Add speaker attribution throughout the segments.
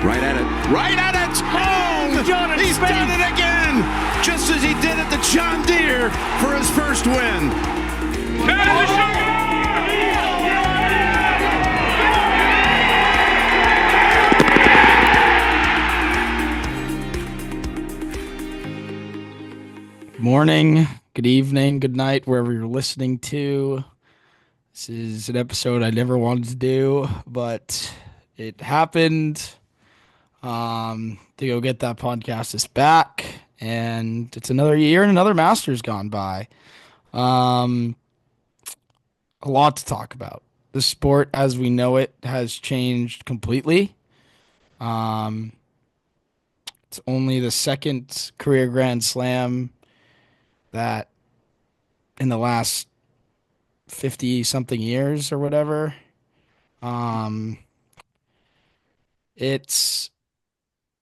Speaker 1: Right at it. Right at it. Oh,
Speaker 2: Jordan
Speaker 1: he's
Speaker 2: Spieth.
Speaker 1: done it again. Just as he did at the John Deere for his first win.
Speaker 2: Morning, good evening, good night, wherever you're listening to. This is an episode I never wanted to do, but it happened. To go get that podcast is back, and it's another year and another Masters gone by. Um, a lot to talk about. The sport as we know it has changed completely. Um, it's only the second career Grand Slam that in the last 50 something years or whatever. Um, it's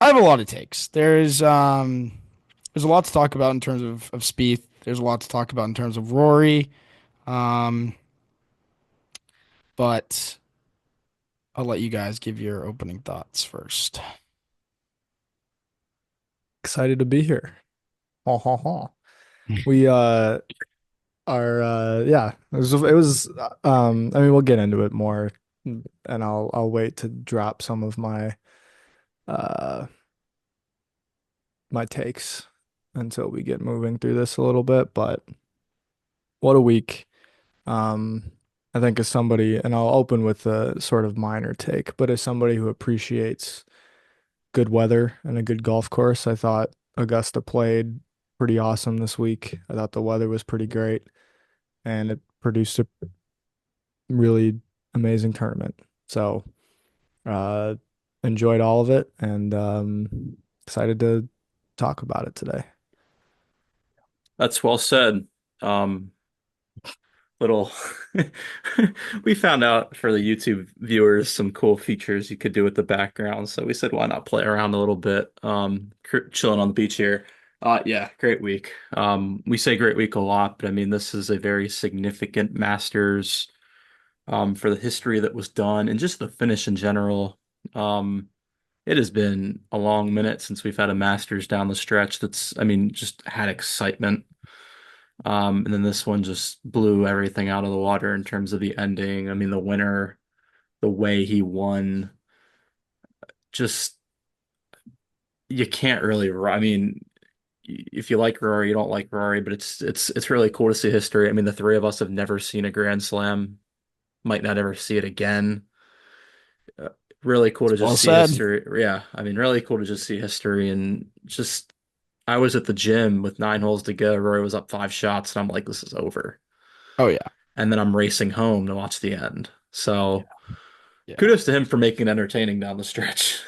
Speaker 2: I have a lot of takes. There's a lot to talk about in terms of Spieth. There's a lot to talk about in terms of Rory. Um, but I'll let you guys give your opening thoughts first.
Speaker 3: Excited to be here. Ha ha ha. We are yeah, I mean we'll get into it more and I'll wait to drop some of uh my takes until we get moving through this a little bit, but what a week. I think as somebody, and I'll open with a sort of minor take, but as somebody who appreciates good weather and a good golf course, I thought Augusta played pretty awesome this week. I thought the weather was pretty great and it produced a really amazing tournament. So, uh, enjoyed all of it and excited to talk about it today.
Speaker 4: That's well said. Little we found out for the YouTube viewers some cool features you could do with the background. So we said, why not play around a little bit? Chilling on the beach here. Yeah, great week. We say great week a lot, but I mean, this is a very significant Masters, for the history that was done and just the finish in general. It has been a long minute since we've had a Masters down the stretch that's, I mean, just had excitement. And then this one just blew everything out of the water in terms of the ending. I mean, the winner, the way he won, just you can't really. I mean, if you like Rory, you don't like Rory, but it's really cool to see history. I mean, the three of us have never seen a Grand Slam, might not ever see it again. Really cool to
Speaker 2: Well
Speaker 4: just see
Speaker 2: said.
Speaker 4: history. Yeah, I mean, really cool to just see history and just. I was at the gym with 9 holes to go. Rory was up 5 shots, and I'm like, this is over.
Speaker 2: Oh yeah,
Speaker 4: And then I'm racing home to watch the end. So
Speaker 2: yeah,
Speaker 4: kudos to him for making it entertaining down the stretch.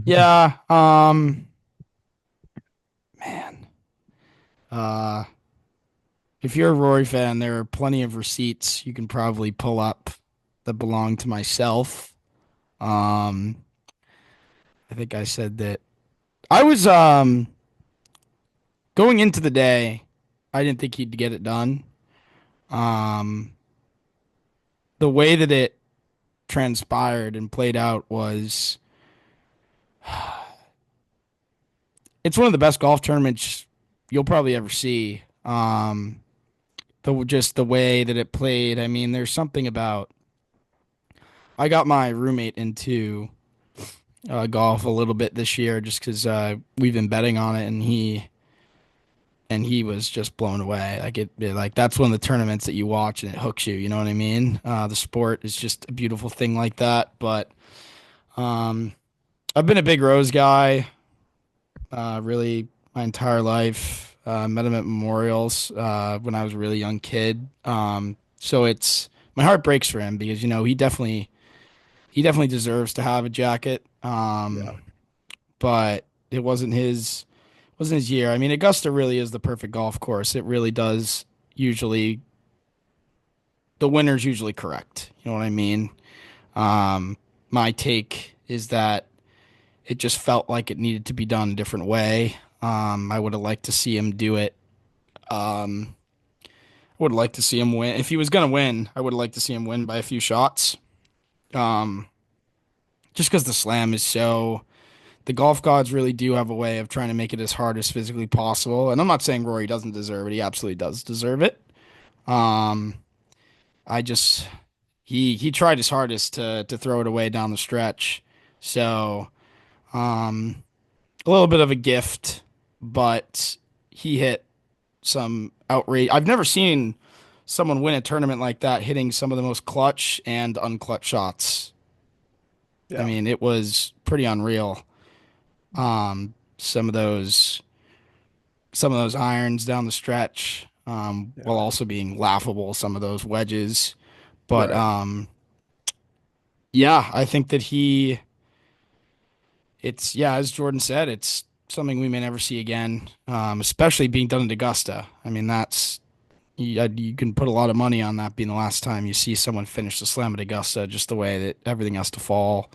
Speaker 2: yeah. Man, uh, if you're a Rory fan, there are plenty of receipts you can probably pull up that belong to myself. Um, I think I said that I was going into the day. I didn't think he'd get it done. Um, the way that it transpired and played out was it's one of the best golf tournaments you'll probably ever see. Just the way that it played. I mean, there's something about I got my roommate into golf a little bit this year just because we've been betting on it, and he was just blown away. Like that's one of the tournaments that you watch and it hooks you. You know what I mean? The sport is just a beautiful thing like that. But um, I've been a big Rose guy, really my entire life. Met him at memorials when I was a really young kid. So it's my heart breaks for him because he definitely deserves to have a jacket.
Speaker 3: Yeah.
Speaker 2: But it wasn't his year. I mean, Augusta really is the perfect golf course. It really does usually the winner's usually correct. You know what I mean? My take is that it just felt like it needed to be done a different way. I would have liked to see him do it. I would like to see him win. If he was gonna win, I would like to see him win by a few shots. Um, just because the slam is so. The golf gods really do have a way of trying to make it as hard as physically possible. And I'm not saying Rory doesn't deserve it. He absolutely does deserve it. Um, I just he tried his hardest to throw it away down the stretch. So, a little bit of a gift, but he hit some outrage. I've never seen someone win a tournament like that hitting some of the most clutch and unclutch shots. I
Speaker 3: Yeah.
Speaker 2: mean, it was pretty unreal. Some of those irons down the stretch, while
Speaker 3: Yeah.
Speaker 2: also being laughable, some of those wedges. But
Speaker 3: Right.
Speaker 2: yeah, I think that it's yeah, as Jordan said, it's something we may never see again. Especially being done at Augusta. I mean, you can put a lot of money on that being the last time you see someone finish the slam at Augusta, just the way that everything has to fall.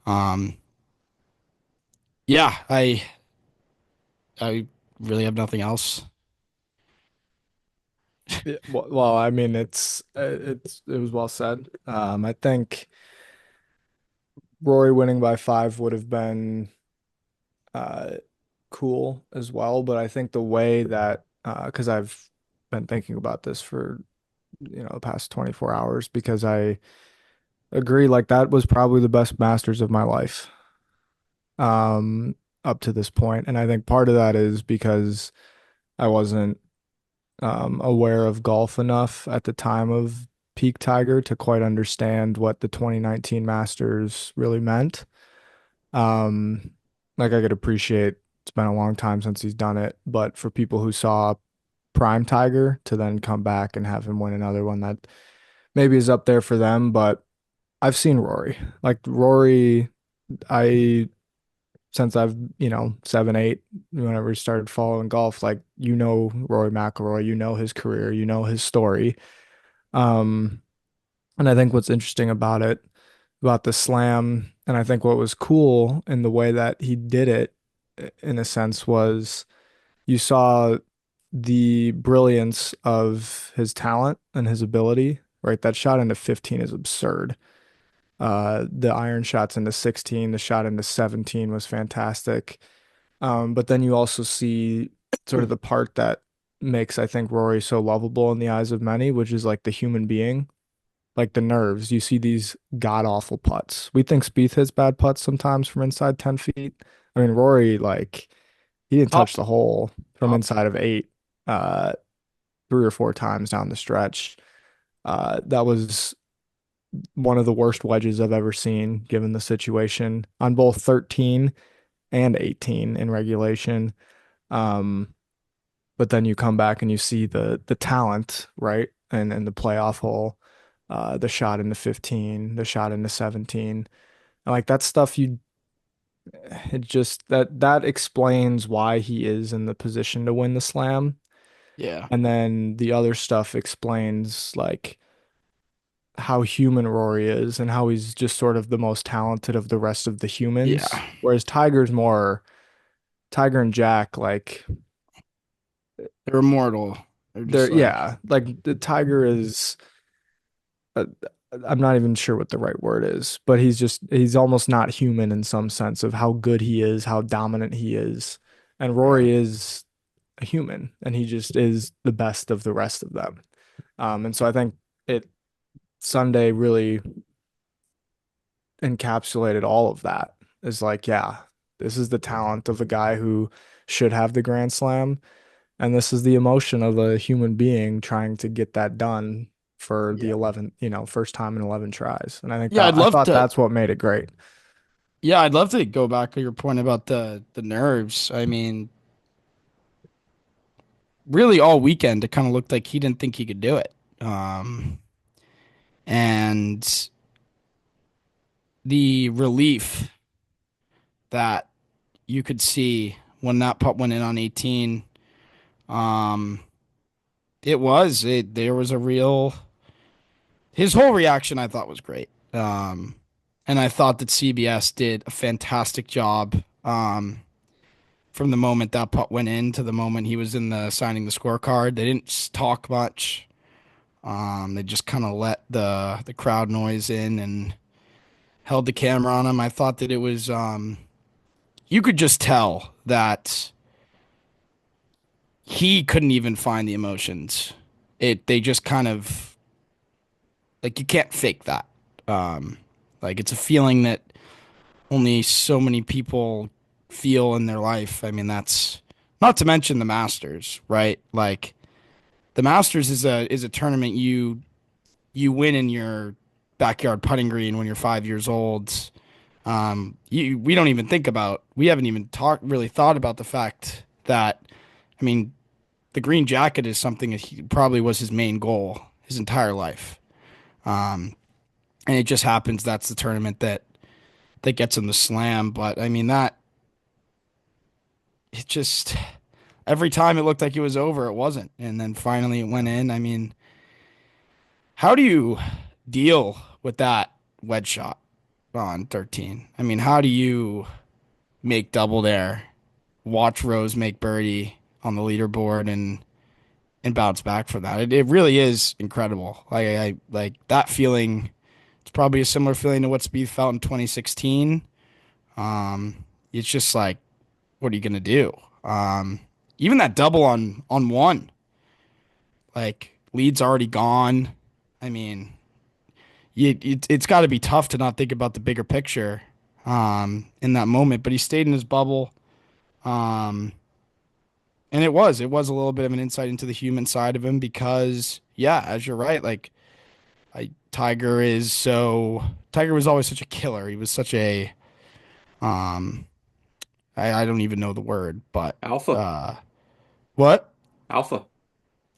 Speaker 2: Um, yeah, I really have nothing else.
Speaker 3: Yeah, well, I mean, it was well said. I think Rory winning by 5 would have been uh cool as well, but I think the way that because I've been thinking about this for the past 24 hours because I agree like that was probably the best Masters of my life um up to this point, and I think part of that is because I wasn't aware of golf enough at the time of peak Tiger to quite understand what the 2019 Masters really meant. Um, like I could appreciate it's been a long time since he's done it, but for people who saw prime Tiger to then come back and have him win another one that maybe is up there for them, but I've seen Rory. Like Rory, I since I've, 7, 8, whenever he started following golf, like Rory McIlroy, his career, his story. Um, and I think what's interesting about it, about the slam, and I think what was cool in the way that he did it, in a sense, was you saw the brilliance of his talent and his ability, right? That shot into 15 is absurd. The iron shots into 16, the shot into 17 was fantastic. But then you also see sort of the part that makes, I think, Rory so lovable in the eyes of many, which is like the human being, like the nerves. You see these god awful putts. We think Spieth hits bad putts sometimes from inside 10 feet. I mean, Rory, like, he didn't touch
Speaker 2: Top,
Speaker 3: the hole from
Speaker 2: top.
Speaker 3: inside of 8, uh, 3 or 4 times down the stretch. That was one of the worst wedges I've ever seen, given the situation on both 13 and 18 in regulation. Um, but then you come back and you see the talent, right? And the playoff hole, the shot into 15, the shot into 17. And like that stuff it just that explains why he is in the position to win the slam.
Speaker 2: Yeah,
Speaker 3: And then the other stuff explains like how human Rory is and how he's just sort of the most talented of the rest of the humans.
Speaker 2: yeah.
Speaker 3: Whereas Tiger and Jack, like
Speaker 2: They're immortal. They're just
Speaker 3: they're
Speaker 2: like,
Speaker 3: yeah, like the Tiger is uh, I'm not even sure what the right word is, but he's almost not human in some sense of how good he is, how dominant he is. And
Speaker 2: yeah,
Speaker 3: Rory is a human and he just is the best of the rest of them. And so I think it Sunday really encapsulated all of that. Is like, yeah, this is the talent of a guy who should have the Grand Slam, and this is the emotion of a human being trying to get that done for the
Speaker 2: yeah,
Speaker 3: 11th, first time in 11 tries. And I think
Speaker 2: yeah.
Speaker 3: that I thought that's what made it great.
Speaker 2: Yeah, I'd love to go back to your point about the nerves. I mean, really, all weekend it kind of looked like he didn't think he could do it. And the relief that you could see when that putt went in on 18, um, there was a real his whole reaction I thought was great. And I thought that CBS did a fantastic job. From the moment that putt went in to the moment he was in the signing the scorecard, they didn't talk much. They just kind of let the crowd noise in and held the camera on him. I thought that it was you could just tell that he couldn't even find the emotions. They just kind of like you can't fake that. Um, like it's a feeling that only so many people feel in their life. I mean, that's not to mention the Masters, right? Like the Masters is a tournament you win in your backyard putting green when you're 5 years old. We don't even think about. We haven't even really thought about the fact that, I mean, the green jacket is something that he probably was his main goal his entire life. And it just happens that's the tournament that gets him the slam. But I mean that it just every time it looked like it was over, it wasn't. And then finally it went in. I mean, how do you deal with that wedge shot on 13? I mean, how do you make double there, watch Rose make birdie on the leaderboard and bounce back from that? It really is incredible. I like that feeling. It's probably a similar feeling to what Spieth felt in 2016. It's just like, what are you gonna do? Even that double on one, like lead's already gone. I mean, it's got to be tough to not think about the bigger picture in that moment. But he stayed in his bubble, um, and it was a little bit of an insight into the human side of him because, yeah, as you're right, like Tiger was always such a killer. He was such a um, I don't even know the word, but
Speaker 4: Alpha.
Speaker 2: uh, what?
Speaker 4: Alpha.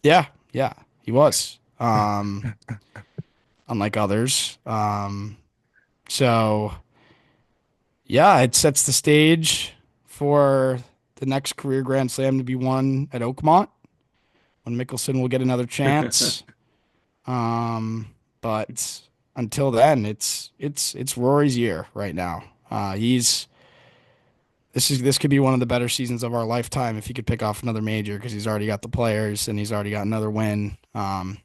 Speaker 2: Yeah, yeah, he was. Unlike others. So yeah, it sets the stage for the next career Grand Slam to be won at Oakmont when Mickelson will get another chance. But until then, it's Rory's year right now. He's this could be one of the better seasons of our lifetime if he could pick off another major because he's already got the players and he's already got another win. It's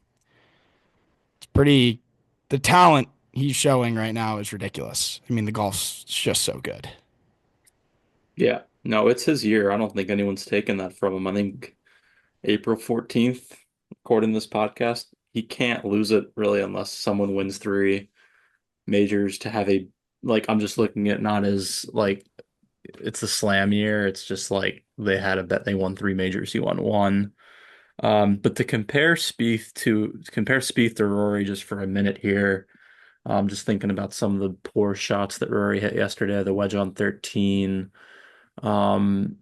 Speaker 2: pretty the talent he's showing right now is ridiculous. I mean, the golf's just so good.
Speaker 4: Yeah. No, it's his year. I don't think anyone's taken that from him. I think April 14th, recording this podcast, he can't lose it really unless someone wins three majors to have a like I'm just looking at not as like it's a slam year. It's just like they had a bet they won three majors, he won one. But to compare Spieth to Rory just for a minute here, just thinking about some of the poor shots that Rory hit yesterday, the wedge on 13. Um,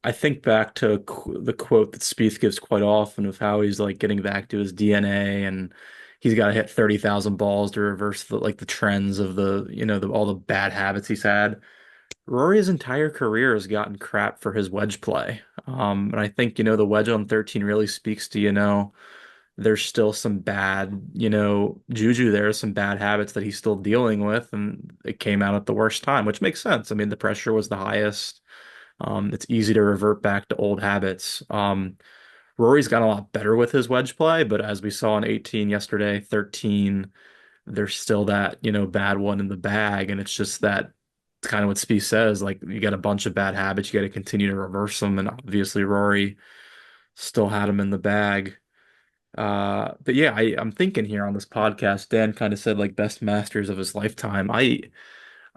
Speaker 4: I think back to the quote that Spieth gives quite often of how he's like getting back to his DNA and he's got to hit 30,000 balls to reverse the trends of all the bad habits he's had. Rory's entire career has gotten crap for his wedge play. And I think, the wedge on 13 really speaks to, there's still some bad, juju there, some bad habits that he's still dealing with. And it came out at the worst time, which makes sense. I mean, the pressure was the highest. It's easy to revert back to old habits. Rory's got a lot better with his wedge play, but as we saw in 18 yesterday, 13, there's still that, bad one in the bag. And it's just that kind of what Spieth says, like you got a bunch of bad habits, you got to continue to reverse them. And obviously Rory still had him in the bag. But yeah, I'm thinking here on this podcast, Dan kind of said like best Masters of his lifetime. I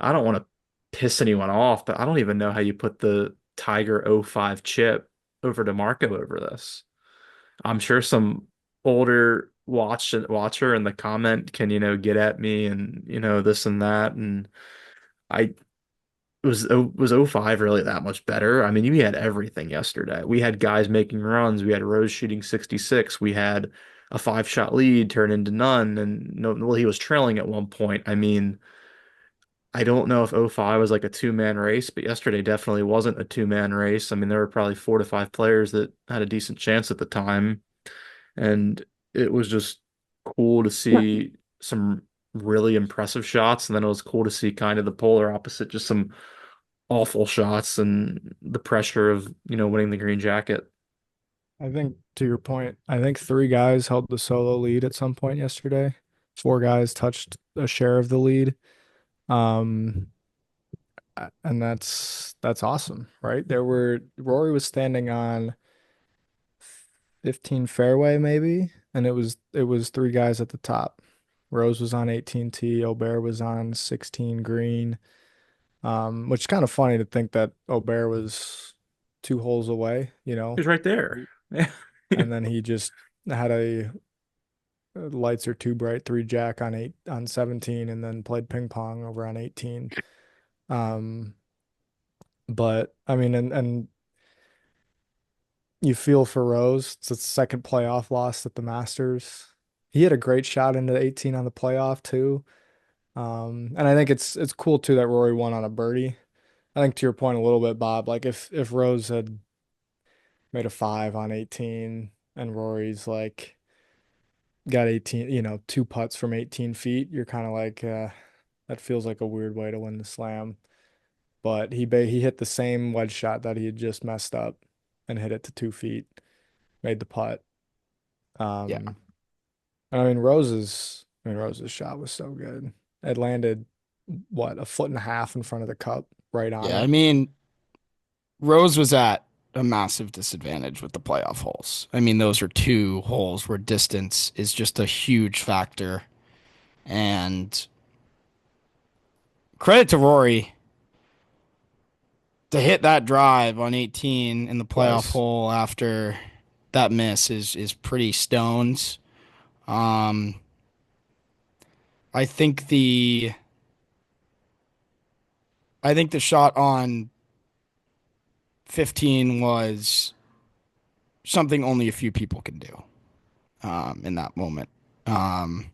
Speaker 4: don't want to piss anyone off, but I don't even know how you put the Tiger '05 chip over to Marco over this. I'm sure some older watcher in the comment can, get at me and, this and that. And I was '05 really that much better? I mean, we had everything yesterday. We had guys making runs. We had Rose shooting 66. We had a five-shot lead turn into none. And no, well, he was trailing at one point. I mean, I don't know if '05 was like a two-man race, but yesterday definitely wasn't a two-man race. I mean, there were probably four to five players that had a decent chance at the time. And it was just cool to see some really impressive shots. And then it was cool to see kind of the polar opposite, just some awful shots and the pressure of, winning the green jacket.
Speaker 3: I think to your point, I think three guys held the solo lead at some point yesterday. Four guys touched a share of the lead. Um, and that's awesome, right? Rory was standing on 15 fairway maybe, and it was three guys at the top. Rose was on 18 tee, Aubert was on 16 green. Which is kind of funny to think that Aubert was 2 holes away,
Speaker 4: He's right there.
Speaker 3: and then he just had a lights are too bright 3 jack on 17, and then played ping pong over on 18. Um, but I mean, and you feel for Rose. It's his second playoff loss at the Masters. He had a great shot into 18 on the playoff too. And I think it's cool too that Rory won on a birdie. I think to your point a little bit, Bob, like if Rose had made a five on 18 and Rory's like got 18, 2 putts from 18 feet, you're kind of like, that feels like a weird way to win the slam. But he hit the same wedge shot that he had just messed up and hit it to 2 feet, made the putt.
Speaker 2: Yeah.
Speaker 3: Um, Rose's shot was so good. It landed what, a foot and a half in front of the cup, right on
Speaker 2: Yeah. I
Speaker 3: it.
Speaker 2: mean, Rose was at a massive disadvantage with the playoff holes. I mean, those are two holes where distance is just a huge factor. And credit to Rory to hit that drive on 18 in the playoff
Speaker 3: Was.
Speaker 2: hole after that miss is pretty stones. Um, I think the I think the shot on 15 was something only a few people can do in that moment. Um,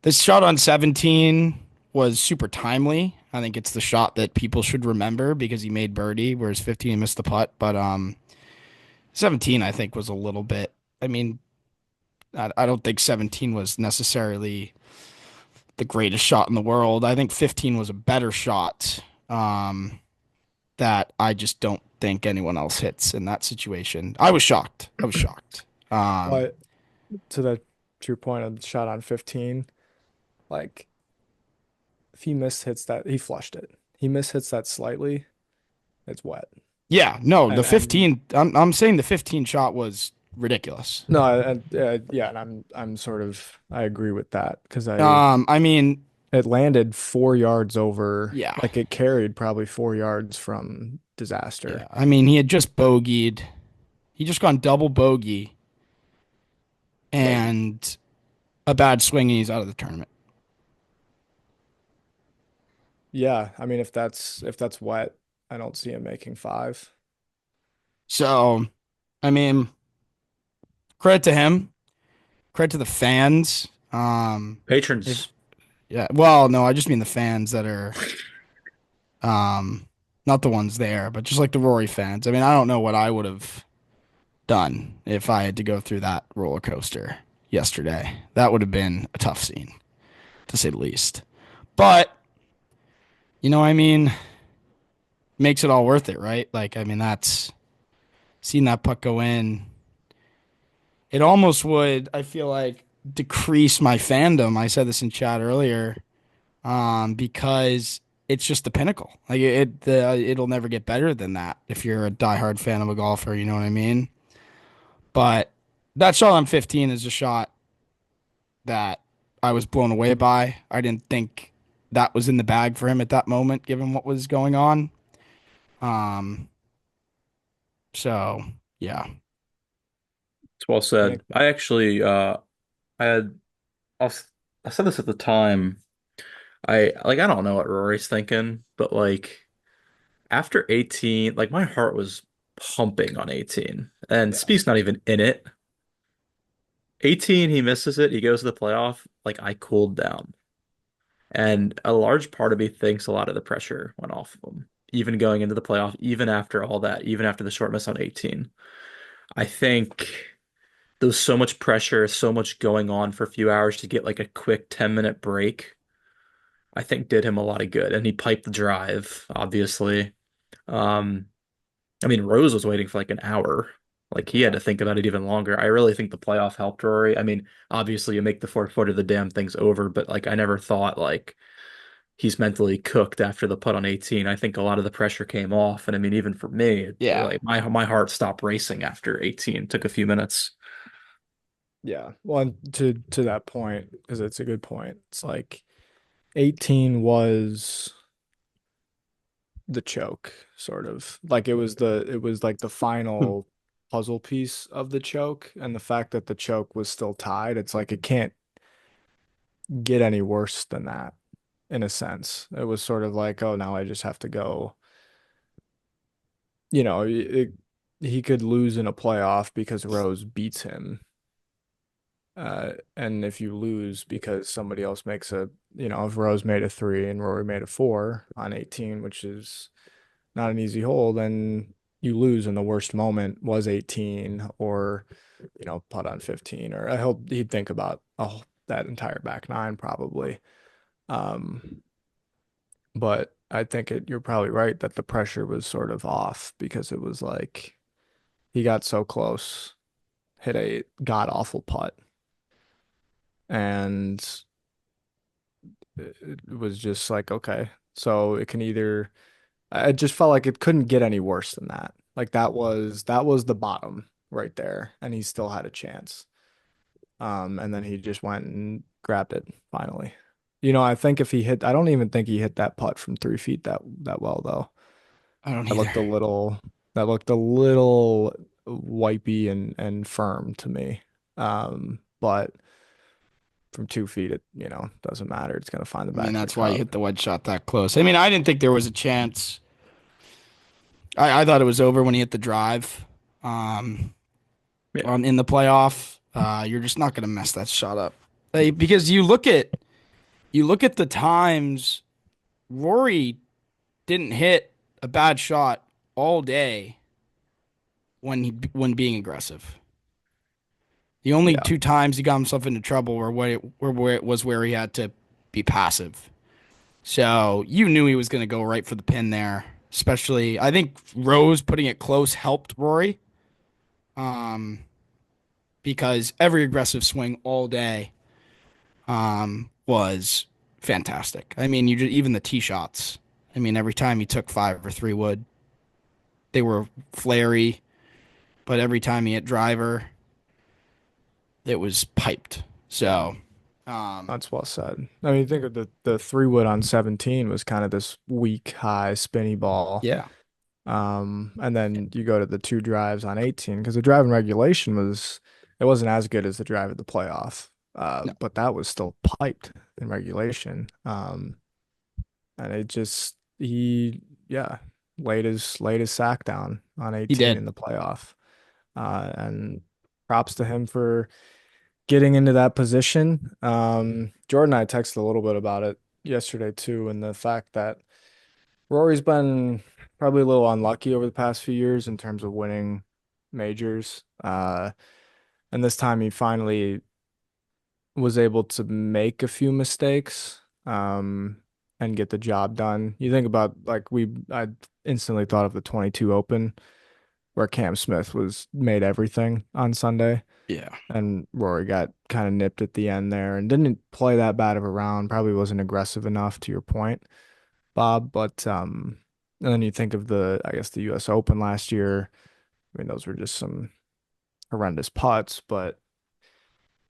Speaker 2: this shot on 17 was super timely. I think it's the shot that people should remember because he made birdie, whereas 15 he missed the putt. But 17, I think, was a little bit. I mean, I don't think 17 was necessarily the greatest shot in the world. I think 15 was a better shot that I just don't think anyone else hits in that situation. I was shocked. I was shocked. Um,
Speaker 3: But to your point of the shot on 15, like if he hits that, he flushed it. He hits that slightly, it's wet.
Speaker 2: yeah, no, the
Speaker 3: And
Speaker 2: 15. I'm saying the 15 shot was ridiculous.
Speaker 3: no, and yeah, and I'm sort of I agree with that because
Speaker 2: I mean,
Speaker 3: it landed 4 yards over,
Speaker 2: yeah,
Speaker 3: like it carried probably 4 yards from
Speaker 2: yeah.
Speaker 3: disaster.
Speaker 2: I mean, he had just bogeyed. He just gone double bogey
Speaker 3: Like,
Speaker 2: and a bad swing, and he's out of the tournament.
Speaker 3: yeah, I mean if that's wet, I don't see him making five.
Speaker 2: So, I mean, credit to him. Credit to the fans. If
Speaker 4: Patrons.
Speaker 2: yeah, well, no, I just mean the fans that are not the ones there, but just like the Rory fans. I mean, I don't know what I would have done if I had to go through that roller coaster yesterday. That would have been a tough scene, to say the least. But, I mean, makes it all worth it, right? Like, I mean, that's seeing that puck go in. It almost would, I feel like, decrease my fandom. I said this in chat earlier, because it's just the pinnacle. Like it'll never get better than that if you're a diehard fan of a golfer. You know what I mean? But that shot on 15 is a shot that I was blown away by. I didn't think that was in the bag for him at that moment, given what was going on. Um, so yeah,
Speaker 4: It's well
Speaker 3: I
Speaker 4: said.
Speaker 3: think
Speaker 4: I actually I had I was- I said this at the time. I don't know what Rory's thinking, but like after 18, like my heart was pumping on 18. And
Speaker 3: yeah.
Speaker 4: Spieth's not even in it. 18, he misses it, he goes to the playoff. Like I cooled down. And a large part of me thinks a lot of the pressure went off of him, even going into the playoff, even after all that, even after the short miss on 18. I think there was so much pressure, so much going on for a few hours to get like a quick 10-minute break. I think did him a lot of good. And he piped the drive, obviously. Um, I mean, Rose was waiting for like an hour. Like he had
Speaker 3: Yeah.
Speaker 4: to think about it even longer. I really think the playoff helped Rory. I mean, obviously you make the fourth foot of the damn thing's over, but like I never thought like he's mentally cooked after the putt on 18. I think a lot of the pressure came off, and I mean, even for me,
Speaker 2: Yeah.
Speaker 4: like my heart stopped racing after 18. It took a few minutes.
Speaker 3: Yeah. Well, and to that point, because it's a good point. It's like 18 was the choke, sort of. Like it was like the final puzzle piece of the choke, and the fact that the choke was still tied, it's like it can't get any worse than that in a sense. It was sort of like, oh, now I just have to go, he could lose in a playoff because Rose beats him. And if you lose because somebody else makes if Rose made a three and Rory made a four on 18, which is not an easy hole, then you lose and the worst moment was 18 or, putt on 15. Or I hope he'd think about that entire back nine probably. Um, but I think you're probably right that the pressure was sort of off because it was like he got so close, hit a god awful putt, and it was just like, okay, so it can either, I just felt like it couldn't get any worse than that. Like that was the bottom right there, and he still had a chance. And then he just went and grabbed it finally. I think if he hit, I don't even think he hit that putt from 3 feet that well though.
Speaker 2: I don't
Speaker 3: That
Speaker 2: either.
Speaker 3: looked a little that looked a little wipey and firm to me. But from 2 feet, it doesn't matter. It's gonna find the
Speaker 2: I mean,
Speaker 3: back of the
Speaker 2: that's why you
Speaker 3: cup.
Speaker 2: hit the wedge shot that close. I mean, I didn't think there was a chance. I thought it was over when he hit the drive. Um,
Speaker 4: Yeah.
Speaker 2: on in the playoff, you're just not going to mess that shot up. Because you look at the times Rory didn't hit a bad shot all day when being aggressive. The only
Speaker 3: Yeah,
Speaker 2: two times he got himself into trouble where he had to be passive. So you knew he was going to go right for the pin there. Especially, I think Rose putting it close helped Rory. Um, because every aggressive swing all day was fantastic. I mean, even the tee shots. I mean, every time he took 5 or 3 wood, they were flary, but every time he hit driver, it was piped. So, um,
Speaker 3: that's well said. I mean, think of the 3 wood on 17 was kind of this weak, high, spinny ball.
Speaker 2: yeah,
Speaker 3: And then you go to the two drives on 18 because the drive in regulation it wasn't as good as the drive at the playoff.
Speaker 2: no,
Speaker 3: But that was still piped in regulation. And it just yeah, laid his sack down on
Speaker 2: he
Speaker 3: 18
Speaker 2: did.
Speaker 3: in the playoff. And props to him for getting into that position. Jordan and I texted a little bit about it yesterday too, and the fact that Rory's been probably a little unlucky over the past few years in terms of winning majors. And this time he finally was able to make a few mistakes, and get the job done. You think about like I instantly thought of the 22 Open where Cam Smith was made everything on Sunday.
Speaker 2: Yeah.
Speaker 3: And Rory got kind of nipped at the end there and didn't play that bad of a round. Probably wasn't aggressive enough to your point, Bob. But and then you think of I guess the U.S. Open last year. I mean, those were just some horrendous putts, but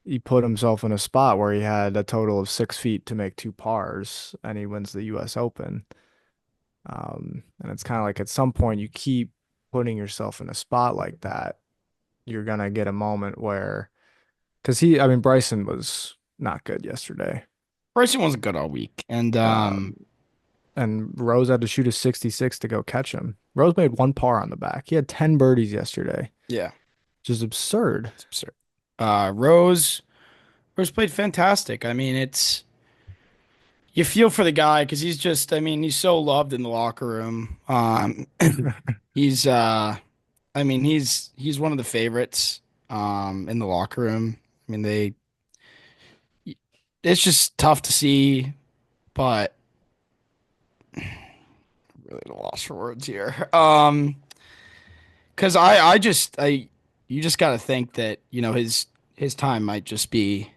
Speaker 3: he put himself in a spot where he had a total of 6 feet to make two pars, and he wins the U.S. Open. And it's kind of like at some point you keep putting yourself in a spot like that, you're gonna get a moment where, because I mean, Bryson was not good yesterday.
Speaker 2: Bryson wasn't good all week, and
Speaker 3: Um, and Rose had to shoot a 66 to go catch him. Rose made one par on the back. He had 10 birdies yesterday,
Speaker 2: yeah,
Speaker 3: which is absurd.
Speaker 2: it's absurd. Rose played fantastic. I mean, you feel for the guy because I mean, he's so loved in the locker room. He's I mean, he's one of the favorites in the locker room. I mean, it's just tough to see, but really at a loss for words here. Because you just got to think that his time might just be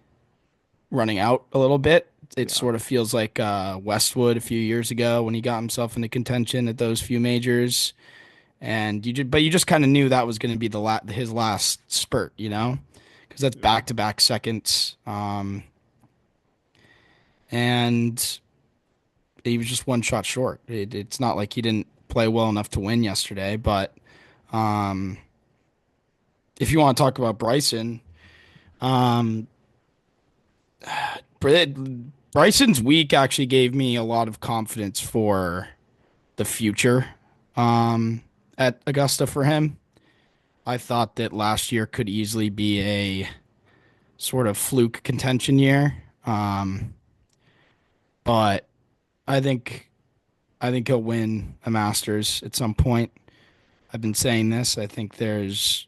Speaker 2: running out a little bit It
Speaker 3: Yeah.
Speaker 2: sort of feels like Westwood a few years ago when he got himself into contention at those few majors, and but you just kind of knew that was going to be his last spurt, because that's
Speaker 3: Yeah.
Speaker 2: back-to-back seconds, and he was just one shot short. It's not like he didn't play well enough to win yesterday, but um, if you want to talk about Bryson, um, Bryson's week actually gave me a lot of confidence for the future at Augusta for him. I thought that last year could easily be a sort of fluke contention year, but I think I think he'll win a Masters at some point. I've been saying this. I think there's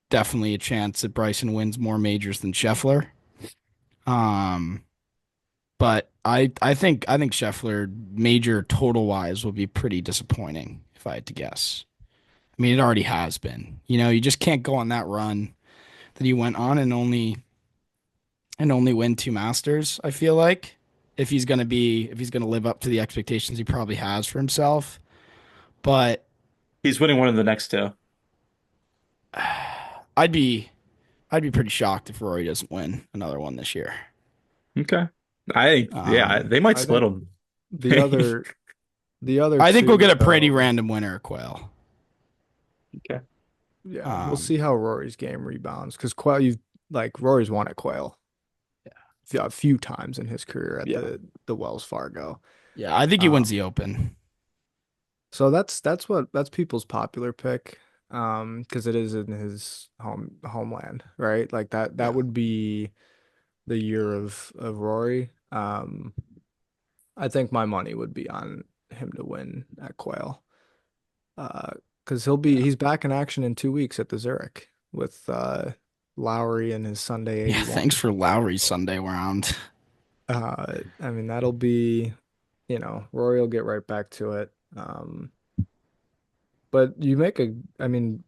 Speaker 2: definitely a chance that Bryson wins more majors than Scheffler. Um, but I think Scheffler major total wise will be pretty disappointing if I had to guess. I mean, it already has been. You just can't go on that run that he went on and only win two Masters. I feel like if he's gonna live up to the expectations he probably has for himself. But
Speaker 4: He's winning one of the next two.
Speaker 2: I'd be I'd be pretty shocked if Rory doesn't win another one this year.
Speaker 4: Okay. I think, yeah,
Speaker 2: Um,
Speaker 4: they might
Speaker 3: I
Speaker 4: split
Speaker 3: think
Speaker 4: them.
Speaker 3: the other the other
Speaker 2: I think we'll get
Speaker 3: two
Speaker 2: a pretty
Speaker 3: though,
Speaker 2: random winner at Quail.
Speaker 4: Okay.
Speaker 3: yeah, we'll
Speaker 2: Um,
Speaker 3: see how Rory's game rebounds because Quail, you've like Rory's won at Quail a few times in his career at
Speaker 2: yeah,
Speaker 3: the Wells Fargo.
Speaker 2: yeah, I think he wins
Speaker 3: Um,
Speaker 2: the Open.
Speaker 3: so that's people's popular pick, because it is in his homeland, right? Like that
Speaker 2: Yeah,
Speaker 3: would be the year of Rory. I think my money would be on him to win at Quail. Uh, because
Speaker 2: yeah,
Speaker 3: he's back in action in 2 weeks at the Zurich with Lowry and his Sunday
Speaker 2: yeah. Thanks
Speaker 3: 81.
Speaker 2: for Lowry's Sunday round.
Speaker 3: I mean that'll be, Rory will get right back to it. But I mean,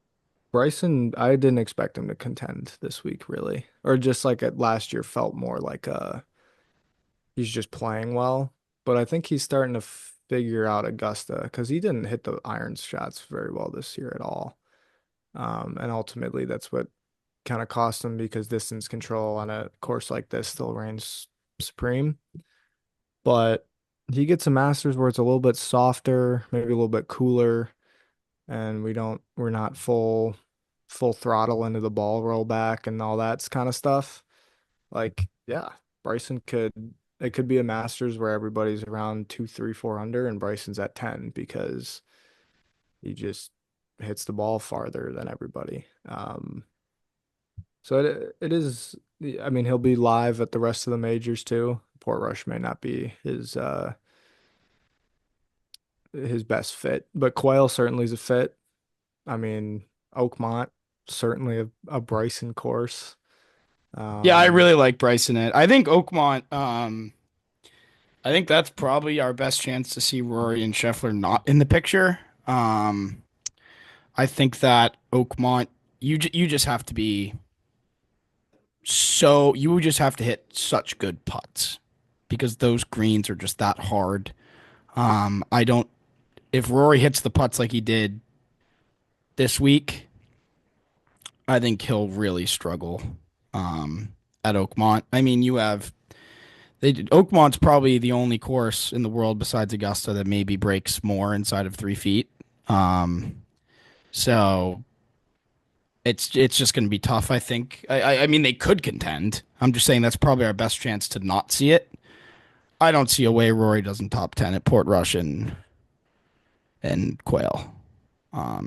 Speaker 3: Bryson, I didn't expect him to contend this week, really, or just like at last year felt more like he's just playing well. But I think he's starting to figure out Augusta because he didn't hit the iron shots very well this year at all. And ultimately, that's what kind of cost him because distance control on a course like this still reigns supreme. But he gets a Masters where it's a little bit softer, maybe a little bit cooler, and we're not full throttle into the ball rollback and all that kind of stuff. Like, yeah, Bryson it could be a Masters where everybody's around 2, 3, 4 under and Bryson's at 10 because he just hits the ball farther than everybody. So it is. I mean, he'll be live at the rest of the majors too. Portrush may not be his best fit, but Quail certainly is a fit. I mean, Oakmont certainly a Bryson course.
Speaker 2: Yeah, I
Speaker 3: Um,
Speaker 2: really like Bryson. I think Oakmont. I think that's probably our best chance to see Rory and Scheffler not in the picture. Um, I think that Oakmont, you just have to be you just have to hit such good putts because those greens are just that hard. I don't If Rory hits the putts like he did this week, I think he'll really struggle at Oakmont. I mean, Oakmont's probably the only course in the world besides Augusta that maybe breaks more inside of 3 feet. Um, so it's just going to be tough. I think. I mean, they could contend. I'm just saying that's probably our best chance to not see it. I don't see a way Rory doesn't top 10 at Portrush and Quail.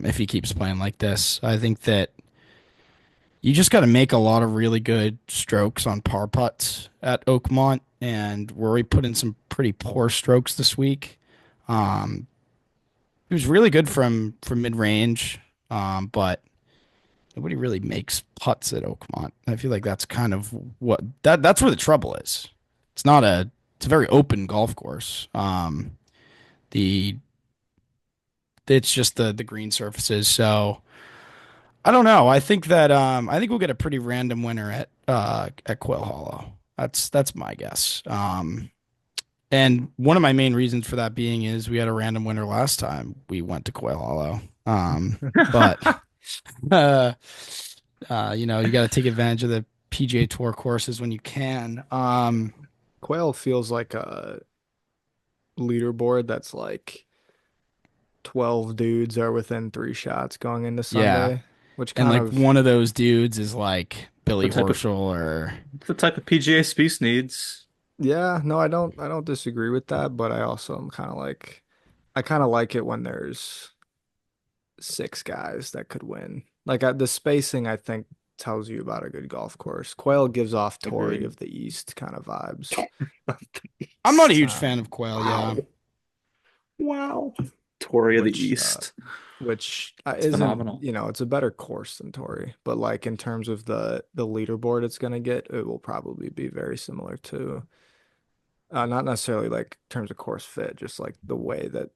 Speaker 2: If he keeps playing like this, I think that you just got to make a lot of really good strokes on par putts at Oakmont, and Rory put in some pretty poor strokes this week. Um, he was really good from mid range, but nobody really makes putts at Oakmont. I feel like that's kind of that's where the trouble is. It's a very open golf course. The it's just the green surfaces. So I don't know. I think we'll get a pretty random winner at Quail Hollow. That's my guess. And one of my main reasons for that being is we had a random winner last time we went to Quail Hollow. But uh, you got to take advantage of the PGA Tour courses when you can.
Speaker 3: Quail feels like a leaderboard that's like 12 dudes are within 3 shots going into
Speaker 2: Yeah,
Speaker 3: Sunday, which
Speaker 2: and
Speaker 3: kind
Speaker 2: like
Speaker 3: of,
Speaker 2: one of those dudes is like
Speaker 4: The
Speaker 2: Billy
Speaker 4: type of
Speaker 2: Horschel or
Speaker 4: the type of PGA Spieth needs.
Speaker 3: yeah, no, I don't disagree with that, but I also am kind of like, I kind of like it when there's 6 guys that could win. Like the spacing, I think tells you about a good golf course. Quail gives off Torrey
Speaker 4: Agreed.
Speaker 3: of the East kind of vibes.
Speaker 2: I'm not a huge fan
Speaker 3: Um,
Speaker 2: of Quail. Yeah,
Speaker 4: Wow. Wow. Tory of the
Speaker 3: which
Speaker 4: East. It's
Speaker 3: isn't,
Speaker 4: phenomenal.
Speaker 3: it's a better course than Torrey, but like in terms of the leaderboard it's gonna get, it will probably be very similar to not necessarily like in terms of course fit, just like the way that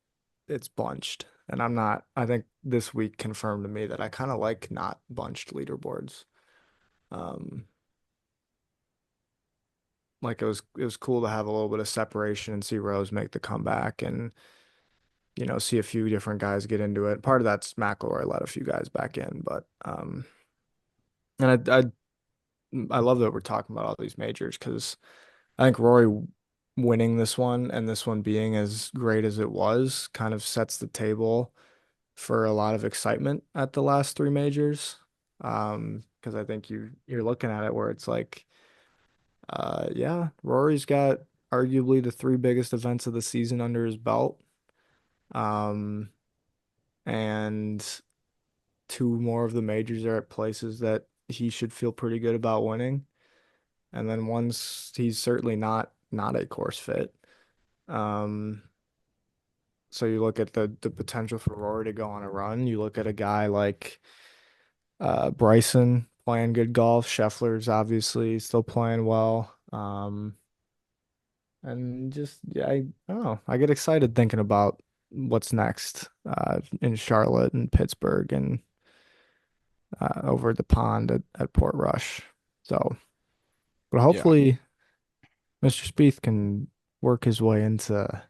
Speaker 3: it's bunched. And I think this week confirmed to me that I kind of like not bunched leaderboards. Um, like it was cool to have a little bit of separation and see Rose make the comeback and see a few different guys get into it. Part of that's McIlroy let a few guys back in, but and I love that we're talking about all these majors because I think Rory winning this one and this one being as great as it was kind of sets the table for a lot of excitement at the last 3 majors. Because I think you're looking at it where it's like, yeah, Rory's got arguably the 3 biggest events of the season under his belt. Um, and 2 more of the majors are at places that he should feel pretty good about winning. And then once he's certainly not a course fit. Um, so you look at the potential for Rory to go on a run. You look at a guy like Bryson playing good golf. Scheffler's obviously still playing well. And just yeah, I don't know. I get excited thinking about what's next in Charlotte and Pittsburgh and over the pond at Port Rush. So, but
Speaker 2: yeah.
Speaker 3: hopefully Mr. Spieth can work his way into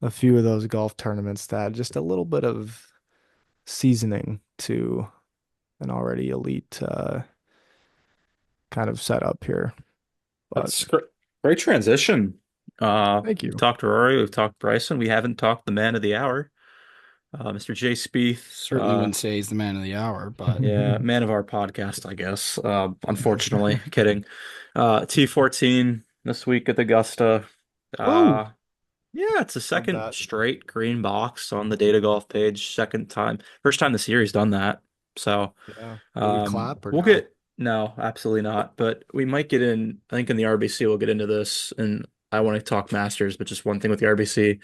Speaker 3: a few of those golf tournaments that add just a little bit of seasoning to an already elite kind of setup here. But
Speaker 4: That's great transition.
Speaker 3: thank
Speaker 4: We've
Speaker 3: you.
Speaker 4: talked Rory, we've talked Bryson. We haven't talked the man of the hour, Mr. Jay Spieth.
Speaker 2: Certainly wouldn't say he's the man of the hour, but
Speaker 4: Yeah, man of our podcast, I guess. Unfortunately, kidding. T14 this week at Augusta.
Speaker 3: Woo!
Speaker 4: Uh, yeah, it's the
Speaker 3: Love
Speaker 4: second
Speaker 3: that.
Speaker 4: straight green box on the Data Golf page. Second time, first time the series done that. So,
Speaker 3: Yeah. Do we clap or
Speaker 4: we'll
Speaker 3: no?
Speaker 4: get no, absolutely not. But we might get in. I think in the RBC we'll get into this, and I want to talk Masters, but just one thing with the RBC.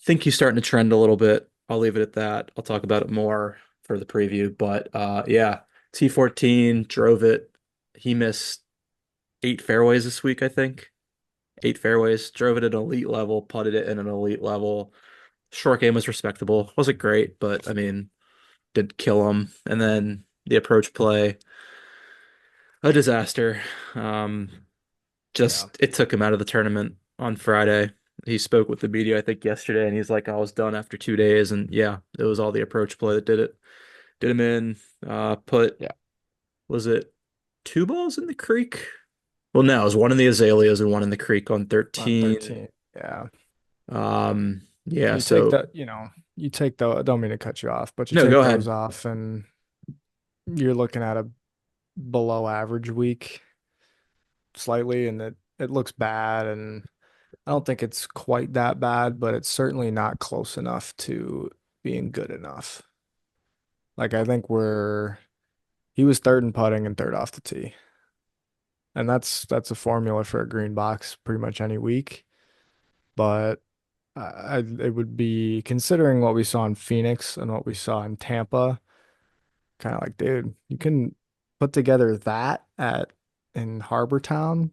Speaker 4: Think he's starting to trend a little bit. I'll leave it at that. I'll talk about it more for the preview. But yeah, T14 drove it. He missed 8 fairways this week, I think. 8 fairways, drove it at an elite level, putted it in an elite level. Short game was respectable. Wasn't great, but I mean, did kill him. And then the approach play, a disaster. Um,
Speaker 3: Yeah.
Speaker 4: just it took him out of the tournament on Friday. He spoke with the media, I think, yesterday, and he's like, I was done after 2 days. And yeah, it was all the approach play that did it. Did him in, put,
Speaker 2: yeah,
Speaker 4: was it 2 balls in the creek? Well, no, it was one in the azaleas and one in the creek on
Speaker 3: On
Speaker 4: 13.
Speaker 3: 13. Yeah.
Speaker 4: Yeah,
Speaker 3: You take
Speaker 4: so
Speaker 3: that, you take the, I don't mean to cut you off, but you
Speaker 4: no, go
Speaker 3: take those
Speaker 4: ahead.
Speaker 3: off and you're looking at a below average week slightly, and it looks bad. And I don't think it's quite that bad, but it's certainly not close enough to being good enough. Like I think he was third in putting and third off the tee. And that's a formula for a green box pretty much any week. But it would be considering what we saw in Phoenix and what we saw in Tampa, kind of like, dude, you can put together that at in Harbor Town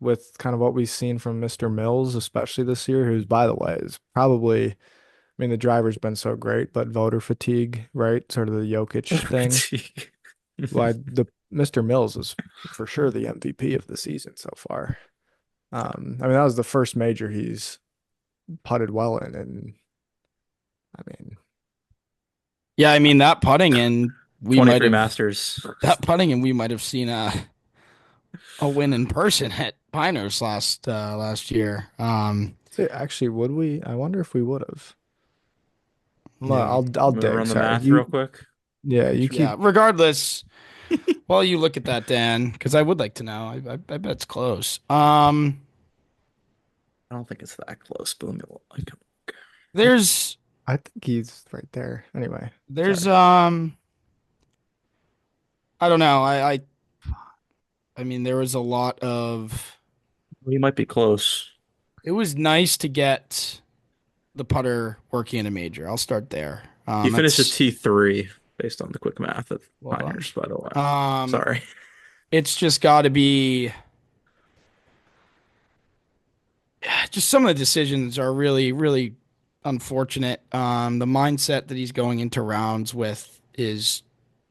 Speaker 3: with kind of what we've seen from Mr. Mills, especially this year, who's, by the way, is probably, I mean, the driver's been so great, but voter fatigue, right? Sort of the Jokic thing.
Speaker 4: Fatigue.
Speaker 3: Why Mr. Mills is for sure the MVP of the season so far. I mean, that was the first major he's putted well in, and I mean,
Speaker 2: Yeah, I mean that putting in, we might
Speaker 4: 23
Speaker 2: have
Speaker 4: Masters.
Speaker 2: that putting and we might have seen a win in person at Pinehurst last year.
Speaker 3: say actually, would we? I wonder if we would have.
Speaker 2: Yeah,
Speaker 3: I'll
Speaker 4: I'm gonna
Speaker 3: dig.
Speaker 4: run the
Speaker 3: Sorry,
Speaker 4: math real quick.
Speaker 3: yeah,
Speaker 4: Make
Speaker 3: you
Speaker 4: sure.
Speaker 3: keep.
Speaker 2: yeah. Regardless, while you look at that, Dan, because I would like to know. I bet it's close.
Speaker 4: I don't think it's that close, but let me like
Speaker 2: There's
Speaker 3: I think he's right there. Anyway,
Speaker 2: there's
Speaker 3: sorry.
Speaker 2: I don't know. I mean there was a lot of.
Speaker 4: we might be close.
Speaker 2: It was nice to get the putter working in a major. I'll start there.
Speaker 4: He finished a
Speaker 2: That's
Speaker 4: T3 based on the quick math at
Speaker 2: well done.
Speaker 4: Pinehurst, by the way.
Speaker 2: Um,
Speaker 4: Sorry.
Speaker 2: it's just got to be just some of the decisions are really, really unfortunate. The mindset that he's going into rounds with is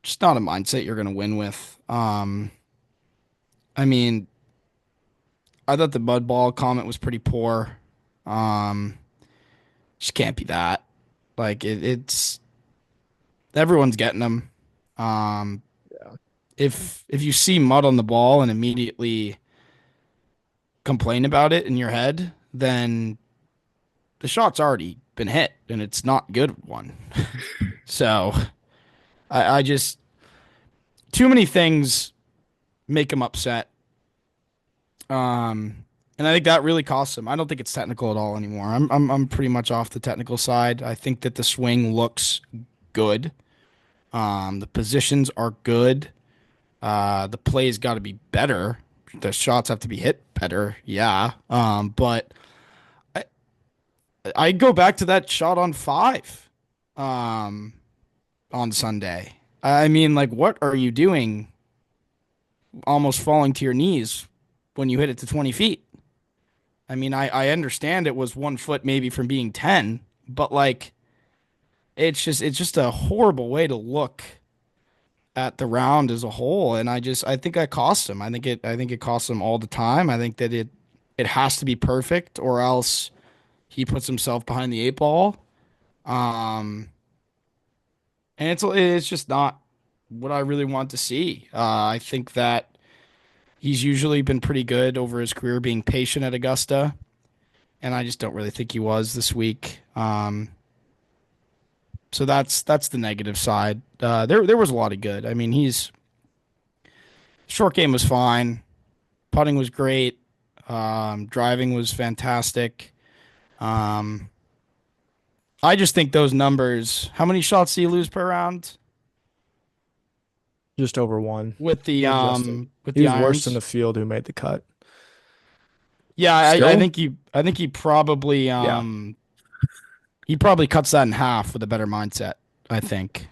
Speaker 2: just not a mindset you're going to win with. I mean, I thought the mud ball comment was pretty poor. Um, just can't be that. Like it's everyone's getting them. Um,
Speaker 3: Yeah.
Speaker 2: if you see mud on the ball and immediately complain about it in your head, then the shot's already been hit and it's not a good one. So I just too many things make him upset. And I think that really costs him. I don't think it's technical at all anymore. I'm pretty much off the technical side. I think that the swing looks good. The positions are good. The play's got to be better. The shots have to be hit better. Yeah. But I go back to that shot on five, um, on Sunday. I mean, like, what are you doing? Almost falling to your knees when you hit it to 20 feet. I mean, I understand it was 1 foot maybe from being 10, but like, it's just a horrible way to look at the round as a whole. And I think I cost him. I think it costs him all the time. I think that it has to be perfect or else he puts himself behind the eight ball. Um, and it's just not what I really want to see. I think that he's usually been pretty good over his career being patient at Augusta, and I just don't really think he was this week. So that's the negative side. There was a lot of good. I mean, he's short game was fine, putting was great, driving was fantastic. Um, I just think those numbers. How many shots do you lose per round
Speaker 3: Just over one.
Speaker 2: with the
Speaker 3: He adjusted.
Speaker 2: with
Speaker 3: He
Speaker 2: the
Speaker 3: was worse than
Speaker 2: irons?
Speaker 3: the field who made the cut.
Speaker 2: Yeah, I
Speaker 4: Still?
Speaker 2: think he probably
Speaker 3: Yeah.
Speaker 2: he probably cuts that in half with a better mindset. I think.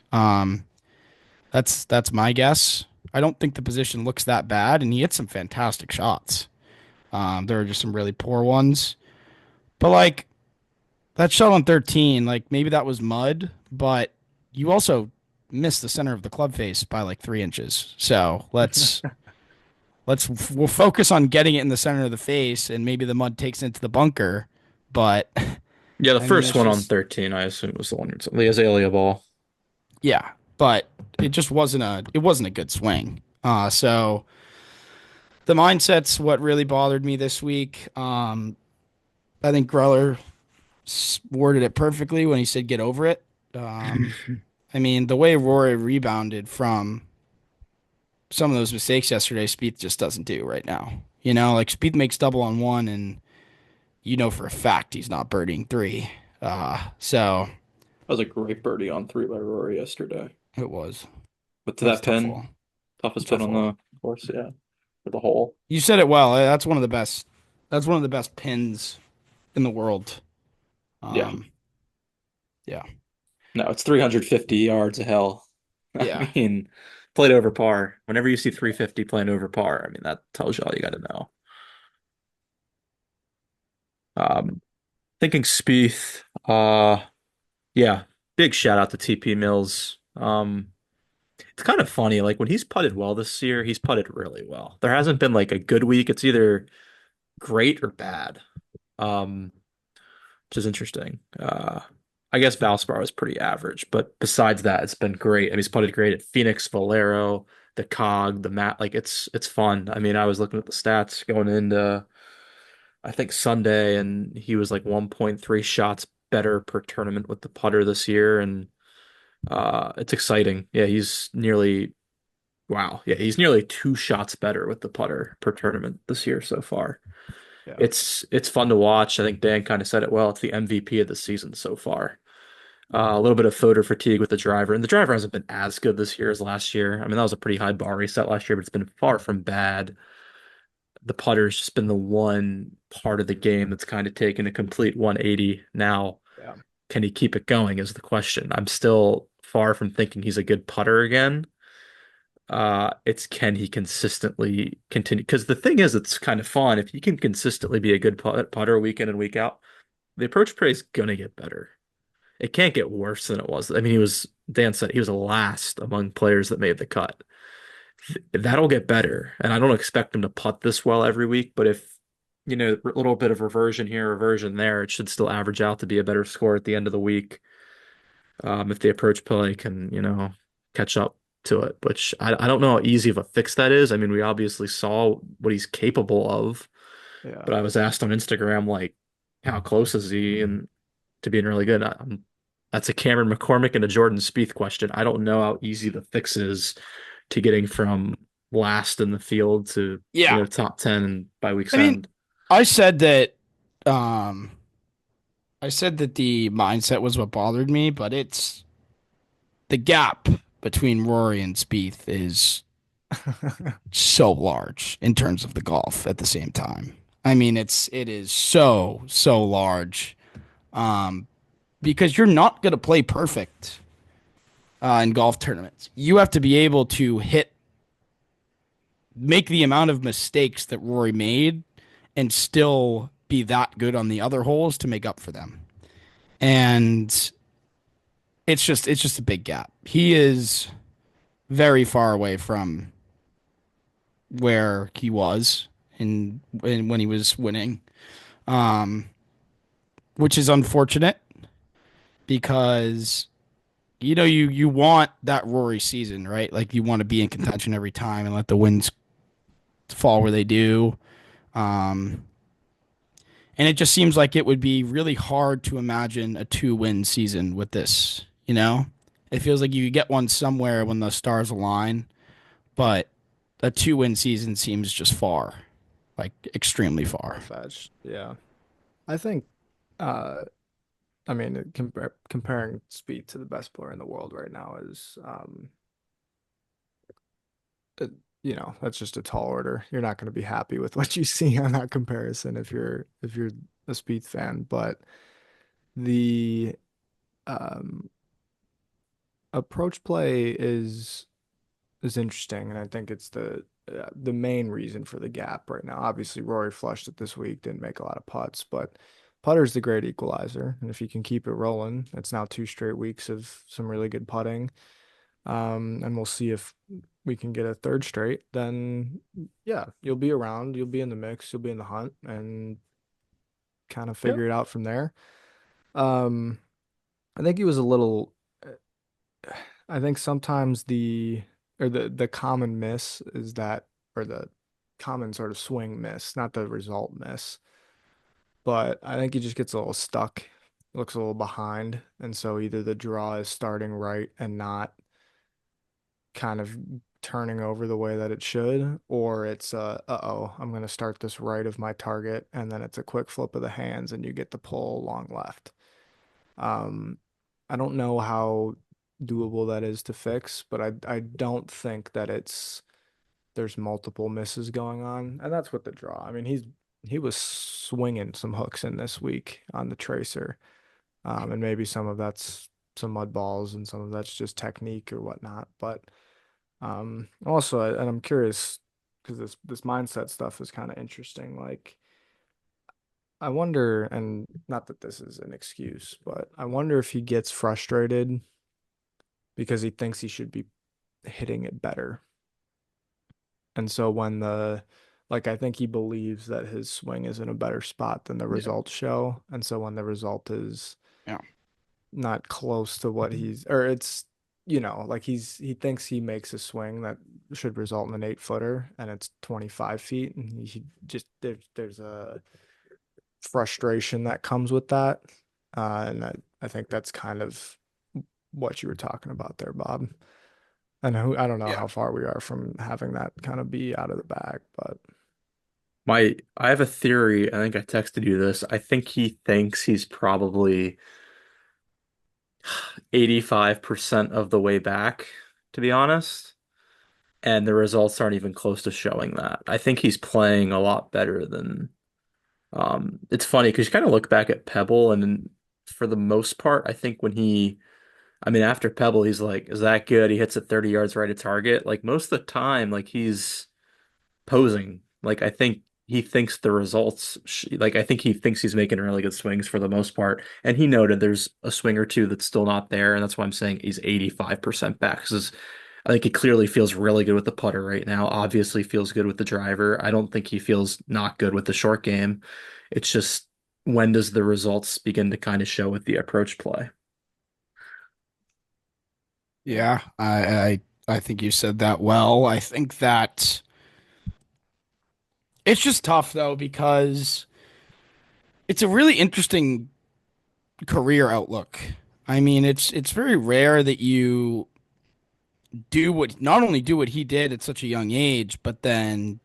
Speaker 2: That's my guess. I don't think the position looks that bad, and he hit some fantastic shots. There are just some really poor ones, but like that shot on 13, like maybe that was mud, but you also missed the center of the club face by like 3 inches. So we'll focus on getting it in the center of the face, and maybe the mud takes it into the bunker. But
Speaker 4: Yeah, the
Speaker 2: I mean,
Speaker 4: first
Speaker 2: it's
Speaker 4: one on
Speaker 2: just
Speaker 4: 13, I assume was the one the Azalea ball.
Speaker 2: yeah, but it wasn't a good swing. So the mindset's what really bothered me this week. I think Greller worded it perfectly when he said get over it. I mean, the way Rory rebounded from some of those mistakes yesterday, Spieth just doesn't do right now. You know, like Spieth makes double on one, and you know for a fact he's not birdieing three. So
Speaker 4: That was a great birdie on 3 by Rory yesterday.
Speaker 2: it was
Speaker 4: But to
Speaker 2: that was
Speaker 4: that
Speaker 2: a tough
Speaker 4: pin,
Speaker 2: hole.
Speaker 4: toughest pin
Speaker 2: Tough
Speaker 4: on
Speaker 2: hole.
Speaker 4: the course, yeah, for the hole.
Speaker 2: You said it well. That's one of the best. That's one of the best pins in the world.
Speaker 4: Yeah.
Speaker 2: Um, yeah,
Speaker 4: No, it's 350 yards of hell.
Speaker 2: yeah.
Speaker 4: I mean, played over par. Whenever you see 350 playing over par, I mean, that tells you all you got to know. Thinking Spieth, yeah, big shout out to TP Mills. it's kind of funny. Like when he's putted well this year, he's putted really well. There hasn't been like a good week. It's either great or bad. Um, which is interesting. I guess Valspar was pretty average, but besides that, it's been great. I mean, he's putted great at Phoenix, Valero, the Cog, the Mat. Like it's fun. I mean, I was looking at the stats going into I think Sunday, and he was like 1.3 shots better per tournament with the putter this year, and it's exciting. Yeah, he's nearly wow. Yeah, he's nearly 2 shots better with the putter per tournament this year so far.
Speaker 3: Yeah.
Speaker 4: It's fun to watch. I think Dan kind of said it well. It's the MVP of the season so far. A little bit of photo fatigue with the driver, and the driver hasn't been as good this year as last year. I mean, that was a pretty high bar reset last year, but it's been far from bad. The putter's just been the one part of the game that's kind of taken a complete 180. Now,
Speaker 3: Yeah.
Speaker 4: can he keep it going is the question. I'm still far from thinking he's a good putter again. It's can he consistently continue? Because the thing is, it's kind of fun. If you can consistently be a good putter week in and week out, the approach play is gonna get better. It can't get worse than it was. I mean, Dan said he was last among players that made the cut. That'll get better. And I don't expect him to putt this well every week, but if, a little bit of reversion here, reversion there, it should still average out to be a better score at the end of the week. If the approach play can, catch up to it, which I don't know how easy of a fix that is. I mean, we obviously saw what he's capable of,
Speaker 3: Yeah.
Speaker 4: but I was asked on Instagram, like, how close is he and to being really good? That's a Cameron McCormick and a Jordan Spieth question. I don't know how easy the fix is to getting from last in the field to,
Speaker 2: Yeah.
Speaker 4: top 10 by week's
Speaker 2: I mean,
Speaker 4: end.
Speaker 2: I said that um I said that the mindset was what bothered me, but it's the gap between Rory and Spieth is so large in terms of the golf at the same time. I mean, it is so large. Um, because you're not going to play perfect in golf tournaments. You have to be able to make the amount of mistakes that Rory made and still be that good on the other holes to make up for them. And it's just a big gap. He is very far away from where he was in when he was winning, um, which is unfortunate because you want that Rory season, right? Like you want to be in contention every time and let the wins fall where they do. Um, and it just seems like it would be really hard to imagine a 2-win season with this. It feels like you could get one somewhere when the stars align, but a 2-win season seems just far, like extremely far.
Speaker 3: Far-fetched. Yeah. I think uh I mean comparing Speed to the best player in the world right now is it, that's just a tall order. You're not going to be happy with what you see on that comparison if you're a Speed fan, but the um approach play is interesting, and I think it's the main reason for the gap right now. Obviously, Rory flushed it this week, didn't make a lot of putts, but putter's the great equalizer, and if you can keep it rolling, it's now 2 straight weeks of some really good putting. And we'll see if we can get a third straight. Then, yeah, you'll be around, you'll be in the mix, you'll be in the hunt, and kind of
Speaker 4: Yep.
Speaker 3: figure it out from there. Um, I think he was a little. I think sometimes the common miss is that, or the common sort of swing miss, not the result miss, but I think he just gets a little stuck, looks a little behind, and so either the draw is starting right and not kind of turning over the way that it should, or it's uh-oh, I'm gonna start this right of my target, and then it's a quick flip of the hands and you get the pull long left. Um, I don't know how doable that is to fix, but I don't think that there's multiple misses going on, and that's what the draw. I mean, he was swinging some hooks in this week on the tracer, and maybe some of that's some mud balls and some of that's just technique or whatnot. But also, and I'm curious because this mindset stuff is kind of interesting. Like, I wonder, and not that this is an excuse, but I wonder if he gets frustrated because he thinks he should be hitting it better. And so I think he believes that his swing is in a better spot than the
Speaker 2: Yeah.
Speaker 3: results show. And so when the result is
Speaker 2: Yeah.
Speaker 3: not close to what or it's, like he thinks he makes a swing that should result in an 8 footer and it's 25 feet. And he just, there's a frustration that comes with that. And I think that's kind of what you were talking about there, Bob. I don't know
Speaker 2: Yeah.
Speaker 3: how far we are from having that kind of be out of the bag, but
Speaker 4: I have a theory. I think I texted you this. I think he thinks he's probably 85% of the way back, to be honest. And the results aren't even close to showing that. I think he's playing a lot better than it's funny because you kind of look back at Pebble and for the most part, I think I mean after Pebble, he's like, is that good? He hits it 30 yards right at target. Like most of the time, like he's posing. Like I think he thinks the results like I think he thinks he's making really good swings for the most part. And he noted there's a swing or two that's still not there, and that's why I'm saying he's 85% back. Because I think he clearly feels really good with the putter right now. Obviously feels good with the driver. I don't think he feels not good with the short game. It's just when does the results begin to kind of show with the approach play?
Speaker 2: Yeah. I think you said that well. I think that it's just tough though because it's a really interesting career outlook. I mean, it's very rare that you do what not only do what he did at such a young age, but then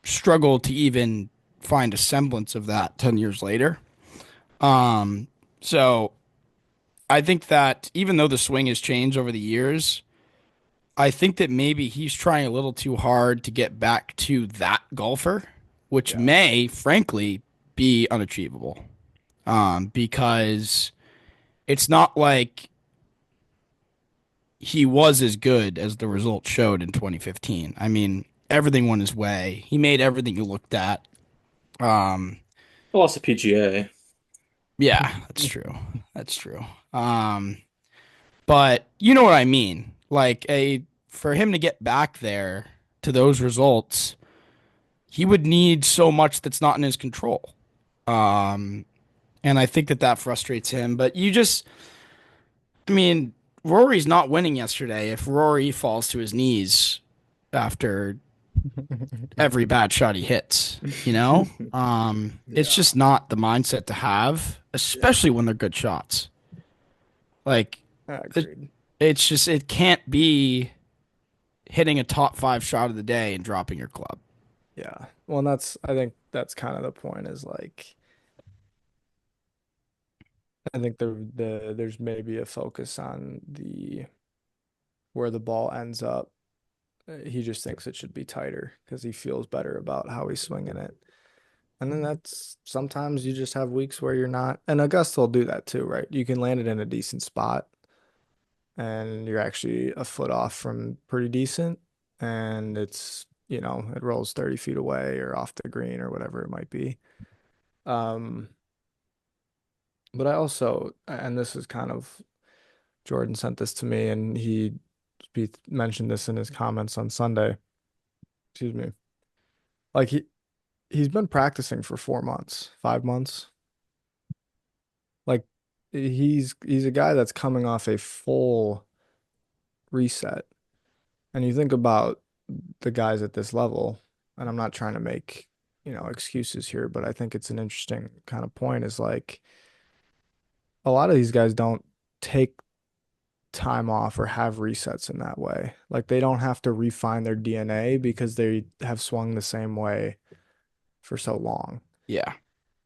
Speaker 2: struggle to even find a semblance of that 10 years later. Um, so I think that even though the swing has changed over the years, I think that maybe he's trying a little too hard to get back to that golfer, which
Speaker 3: yeah.
Speaker 2: may, frankly, be unachievable. Because it's not like he was as good as the results showed in 2015. I mean, everything went his way. He made everything you looked at. Um,
Speaker 4: He lost the PGA.
Speaker 2: yeah, that's true. That's true. Um, but you know what I mean. Like a for him to get back there to those results, he would need so much that's not in his control. Um, and I think that that frustrates him. But I mean, Rory's not winning yesterday if Rory falls to his knees after every bad shot he hits, you know? It's
Speaker 3: Yeah.
Speaker 2: just not the mindset to have,
Speaker 3: Yeah.
Speaker 2: especially when they're good shots. Like
Speaker 3: I
Speaker 2: it,
Speaker 3: agreed.
Speaker 2: it's just it can't be hitting a top five shot of the day and dropping your club.
Speaker 3: Yeah. Well, and I think that's kind of the point is like I think there's maybe a focus on where the ball ends up. He just thinks it should be tighter because he feels better about how he's swinging it. And then that's sometimes you just have weeks where you're not, and Augusta will do that too, right? You can land it in a decent spot and you're actually a foot off from pretty decent, and it rolls 30 feet away or off the green or whatever it might be. Um, but I also, and this is kind of Jordan sent this to me, and he mentioned this in his comments on Sunday. Excuse me. Like he's been practicing for 4 months, 5 months. Like he's a guy that's coming off a full reset. And you think about the guys at this level, and I'm not trying to make, excuses here, but I think it's an interesting kind of point is like a lot of these guys don't take time off or have resets in that way. Like they don't have to refine their DNA because they have swung the same way for so long.
Speaker 2: Yeah.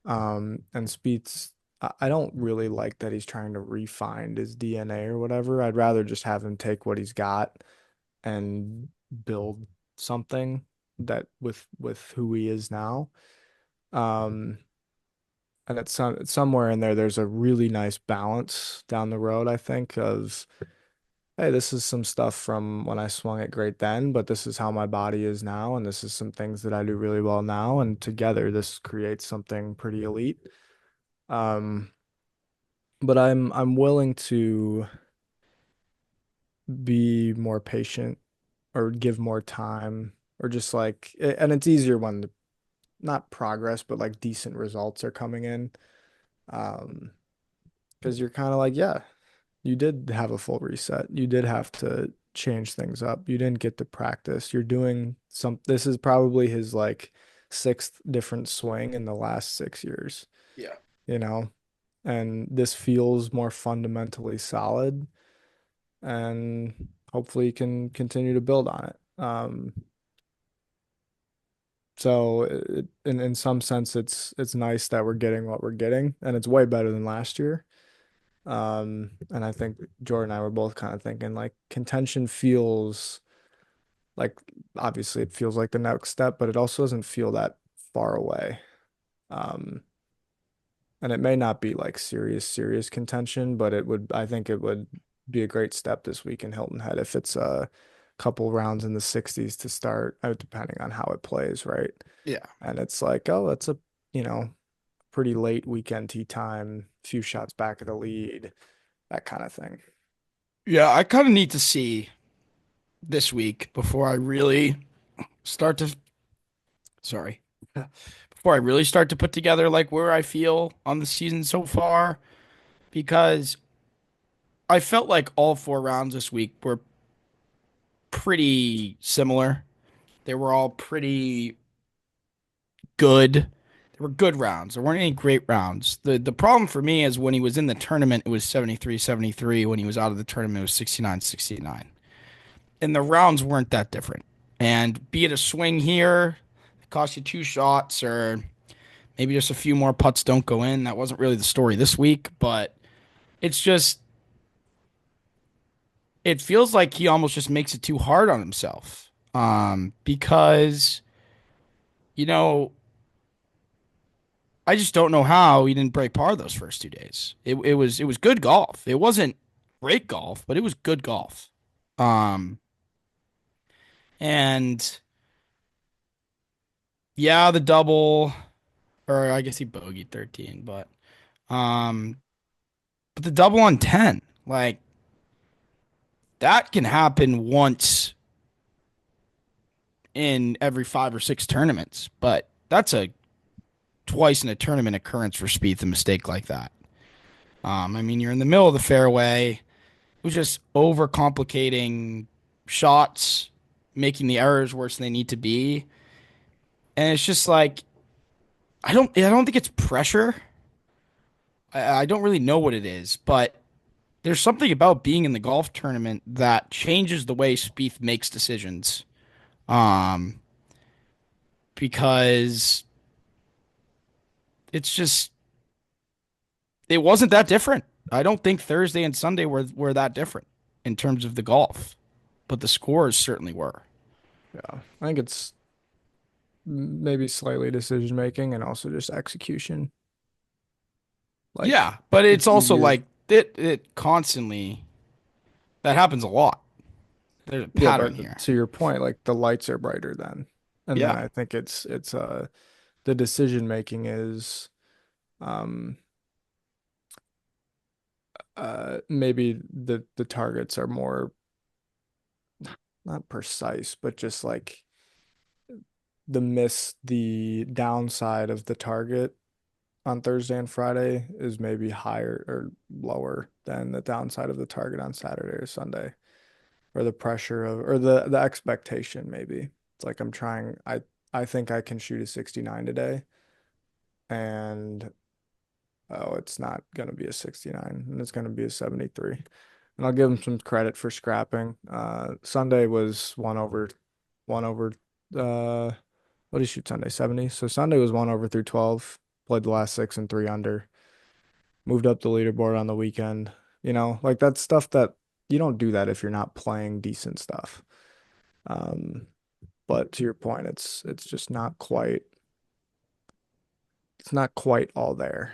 Speaker 3: And Spieth's, I don't really like that he's trying to refine his DNA or whatever. I'd rather just have him take what he's got and build something that with who he is now. Um, and it's somewhere in there, there's a really nice balance down the road, I think, of hey, this is some stuff from when I swung it great then, but this is how my body is now, and this is some things that I do really well now, and together this creates something pretty elite. Um, but I'm willing to be more patient or give more time or just like, and it's easier when not progress, but like decent results are coming in. Um, because you're kind of like, yeah, you did have a full reset. You did have to change things up. You didn't get to practice. You're doing this is probably his like sixth different swing in the last 6 years,
Speaker 2: Yeah.
Speaker 3: you know, and this feels more fundamentally solid and hopefully you can continue to build on it. So in some sense, it's nice that we're getting what we're getting, and it's way better than last year. And I think Jordan and I were both kind of thinking like contention feels like obviously it feels like the next step, but it also doesn't feel that far away. Um, and it may not be like serious contention, but I think it would be a great step this week in Hilton Head if it's a couple rounds in the 60s to start, depending on how it plays, right?
Speaker 2: Yeah.
Speaker 3: And it's like, oh, that's a, you know, pretty late weekend tee time, few shots back of the lead, that kind of thing.
Speaker 2: Yeah, I kind of need to see this week before I really start to, sorry, before I really start to put together like where I feel on the season so far, because I felt like all four rounds this week were pretty similar. They were all pretty good. They were good rounds. There weren't any great rounds. The problem for me is when he was in the tournament, it was 73-73. When he was out of the tournament, it was 69-69. And the rounds weren't that different. And be it a swing here, it cost you two shots, or maybe just a few more putts don't go in. That wasn't really the story this week, but it's just it feels like he almost just makes it too hard on himself. Because you know, I just don't know how he didn't break par those first 2 days. It was good golf. It wasn't great golf, but it was good golf. Um, and yeah, the double, or I guess he bogeyed 13, um, but the double on 10, like that can happen once in every 5 or 6 tournaments, but that's a twice in a tournament occurrence for Spieth, a mistake like that. I mean, you're in the middle of the fairway. It was just overcomplicating shots, making the errors worse than they need to be. And it's just like I don't think it's pressure. I don't really know what it is, but there's something about being in the golf tournament that changes the way Spieth makes decisions. Um, because it's just it wasn't that different. I don't think Thursday and Sunday were that different in terms of the golf, but the scores certainly were.
Speaker 3: Yeah. I think it's maybe slightly decision making and also just execution. Like
Speaker 2: Yeah, but it's
Speaker 3: it's
Speaker 2: also
Speaker 3: easier.
Speaker 2: like it constantly that happens a lot. There's a
Speaker 3: Yeah,
Speaker 2: pattern
Speaker 3: but
Speaker 2: here.
Speaker 3: to your point, like the lights are brighter then. And then
Speaker 2: Yeah.
Speaker 3: I think it's the decision making is um maybe the targets are more not precise, but just like the downside of the target on Thursday and Friday is maybe higher or lower than the downside of the target on Saturday or Sunday, or the pressure of or the expectation maybe. It's like I think I can shoot a 69 today and oh, it's not going to be a 69 and it's going to be a 73. And I'll give him some credit for scrapping. Sunday was one over what did he shoot Sunday? 70. So Sunday was one over through 12, played the last six and three under, moved up the leaderboard on the weekend. You know, like that's stuff that you don't do that if you're not playing decent stuff. Um, but to your point, it's just not quite it's not quite all there.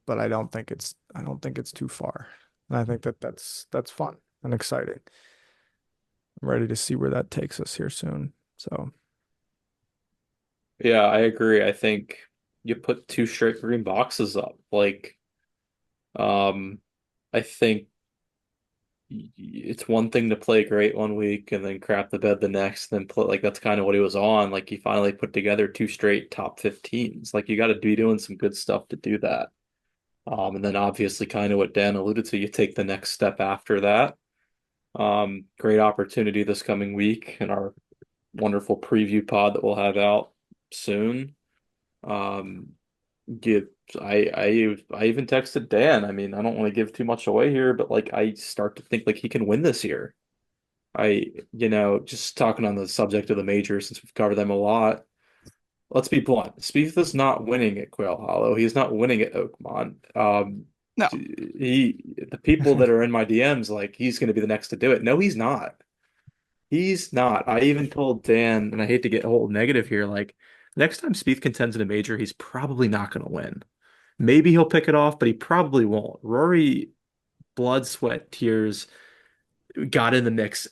Speaker 3: But I don't think it's too far. And I think that's fun and exciting. I'm ready to see where that takes us here soon. So
Speaker 4: Yeah, I agree. I think you put two straight green boxes up. Like, um, I think it's one thing to play great one week and then crap the bed the next, then play like that's kind of what he was on. Like he finally put together two straight top 15s. Like you got to be doing some good stuff to do that. And then obviously kind of what Dan alluded to, you take the next step after that. Great opportunity this coming week in our wonderful preview pod that we'll have out soon. Um, Give I even texted Dan. I mean, I don't want to give too much away here, but like I start to think like he can win this year. Just talking on the subject of the majors since we've covered them a lot. Let's be blunt. Spieth is not winning at Quail Hollow. He's not winning at Oakmont.
Speaker 2: No.
Speaker 4: The people that are in my DMs like he's going to be the next to do it. No, he's not. He's not. I even told Dan, and I hate to get whole negative here, like next time Spieth contends in a major, he's probably not going to win. Maybe he'll pick it off, but he probably won't. Rory, blood, sweat, tears, got in the mix.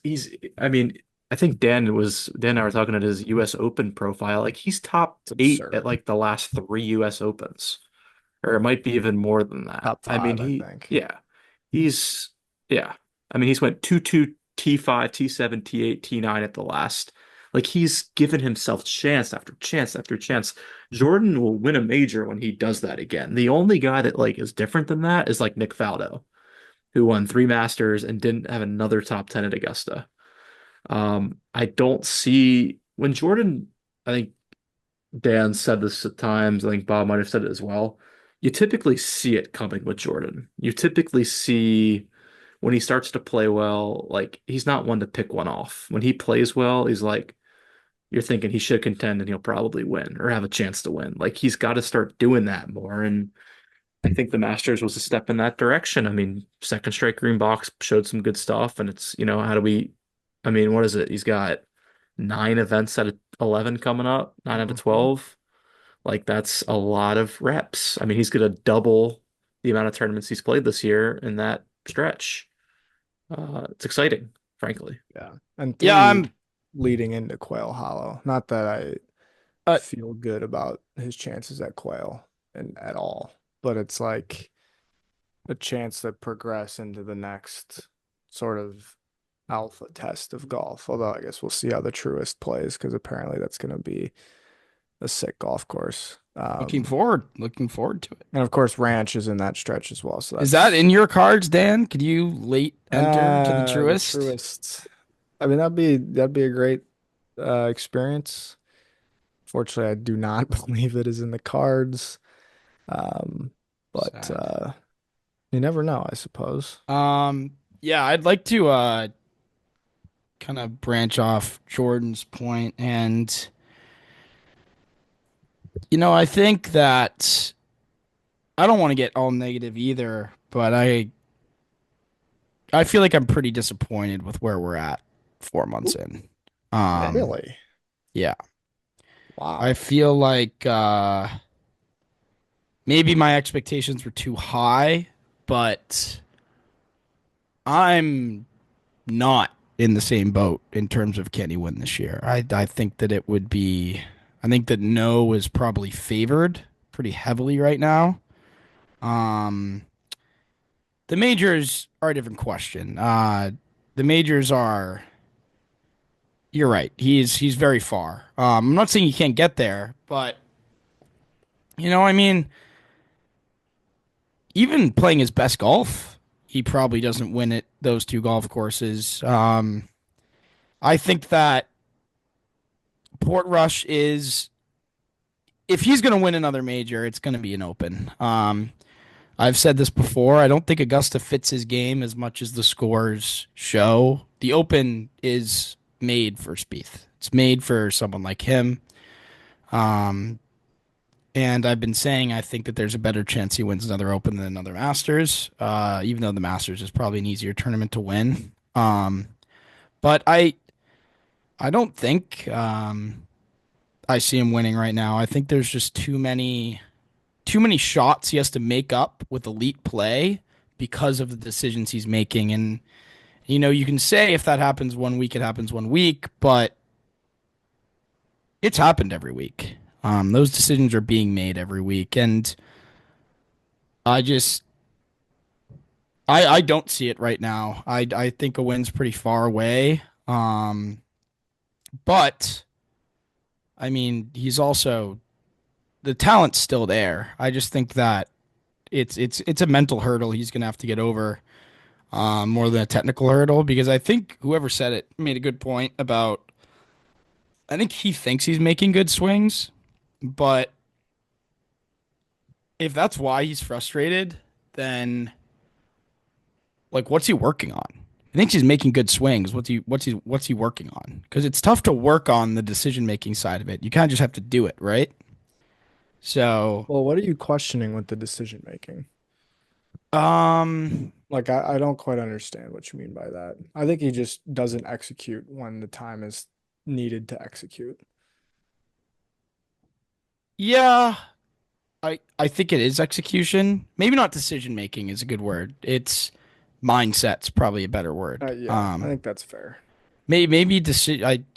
Speaker 4: I mean, I think Dan and I were talking at his U.S. Open profile. Like he's top
Speaker 3: It's
Speaker 4: eight at
Speaker 3: absurd.
Speaker 4: like the last three U.S. Opens, or it might be even more than that.
Speaker 3: Top
Speaker 4: I mean,
Speaker 3: five, I think.
Speaker 4: he's, yeah. I mean, he's went 2-2, T5, T7, T8, T9 at the last. Like he's given himself chance after chance after chance. Jordan will win a major when he does that again. The only guy that like is different than that is like Nick Faldo, who won three Masters and didn't have another top 10 at Augusta. I don't see when Jordan, I think Dan said this at times, I think Bob might have said it as well. You typically see it coming with Jordan. You typically see when he starts to play well, like he's not one to pick one off. When he plays well, he's like, you're thinking he should contend and he'll probably win or have a chance to win. Like he's got to start doing that more. And I think the Masters was a step in that direction. I mean, second straight green box showed some good stuff. And it's, how do we, I mean, what is it? He's got nine events out of 11 coming up, nine out of
Speaker 3: Mhm.
Speaker 4: 12. Like that's a lot of reps. I mean, he's going to double the amount of tournaments he's played this year in that stretch. It's exciting, frankly.
Speaker 3: Yeah. And
Speaker 2: Yeah,
Speaker 3: three leading into Quail Hollow. Not that I
Speaker 2: uh,
Speaker 3: feel good about his chances at Quail and at all, but it's like a chance to progress into the next sort of alpha test of golf. Although I guess we'll see how the Truist plays because apparently that's going to be a sick golf course.
Speaker 2: looking forward to it.
Speaker 3: And of course, Ranch is in that stretch as well. So
Speaker 2: Is that
Speaker 3: that's
Speaker 2: in your cards, Dan? Could you late enter to the
Speaker 3: the
Speaker 2: Truist?
Speaker 3: Truist. I mean, that'd be a great experience. Fortunately, I do not believe it is in the cards. Um, but
Speaker 2: Sad.
Speaker 3: you never know, I suppose.
Speaker 2: Yeah, I'd like to kind of branch off Jordan's point, and I think that I don't want to get all negative either, but I feel like I'm pretty disappointed with where we're at 4 months in. Um,
Speaker 3: Really?
Speaker 2: yeah, I
Speaker 3: Wow.
Speaker 2: feel like maybe my expectations were too high, but I'm not in the same boat in terms of can he win this year. I think that it would be I think that no is probably favored pretty heavily right now. Um the majors are a different question. The majors are you're right. He's very far. I'm not saying he can't get there, but I mean, even playing his best golf, he probably doesn't win at those two golf courses. I think that Portrush is if he's going to win another major, it's going to be an Open. I've said this before. I don't think Augusta fits his game as much as the scores show. The Open is made for Spieth. It's made for someone like him. Um, and I've been saying I think that there's a better chance he wins another Open than another Masters. Even though the Masters is probably an easier tournament to win. But I don't think I see him winning right now. I think there's just too many shots he has to make up with elite play because of the decisions he's making. And you can say if that happens one week, it happens one week, but it's happened every week. Those decisions are being made every week, and I just I don't see it right now. I think a win's pretty far away. But I mean, he's also the talent's still there. I just think that it's a mental hurdle he's gonna have to get over, more than a technical hurdle. Because I think whoever said it made a good point about. I think he thinks he's making good swings, but if that's why he's frustrated, then like what's he working on? He thinks he's making good swings. What's he working on? Because it's tough to work on the decision making side of it. You kind of just have to do it, right? So,
Speaker 3: Well, what are you questioning with the decision making?
Speaker 2: um,
Speaker 3: Like, I don't quite understand what you mean by that. I think he just doesn't execute when the time is needed to execute.
Speaker 2: yeah, I think it is execution. Maybe not decision making is a good word. It's mindset's probably a better word.
Speaker 3: Yeah, I think that's fair.
Speaker 2: Maybe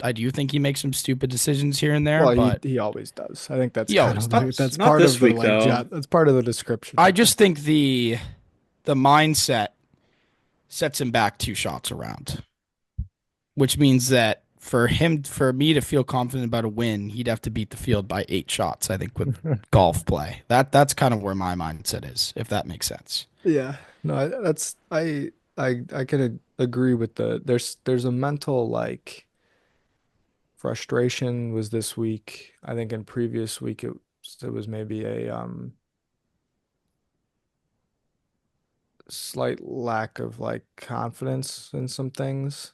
Speaker 2: I do think he makes some stupid decisions here and there,
Speaker 3: Well,
Speaker 2: but
Speaker 3: he always does. I think that's
Speaker 2: he
Speaker 3: kind
Speaker 2: always
Speaker 3: of
Speaker 2: does.
Speaker 3: that's
Speaker 4: Not
Speaker 3: part of
Speaker 4: this
Speaker 3: the
Speaker 4: week
Speaker 3: like
Speaker 4: though.
Speaker 3: jet. That's part of the description,
Speaker 2: I
Speaker 3: I think.
Speaker 2: just think the mindset sets him back two shots around, which means that for me to feel confident about a win, he'd have to beat the field by 8 shots, I think, with golf play. That's kind of where my mindset is, if that makes sense.
Speaker 3: Yeah. No, that's I can agree with there's a mental like frustration was this week. I think in previous week it was maybe a slight lack of like confidence in some things.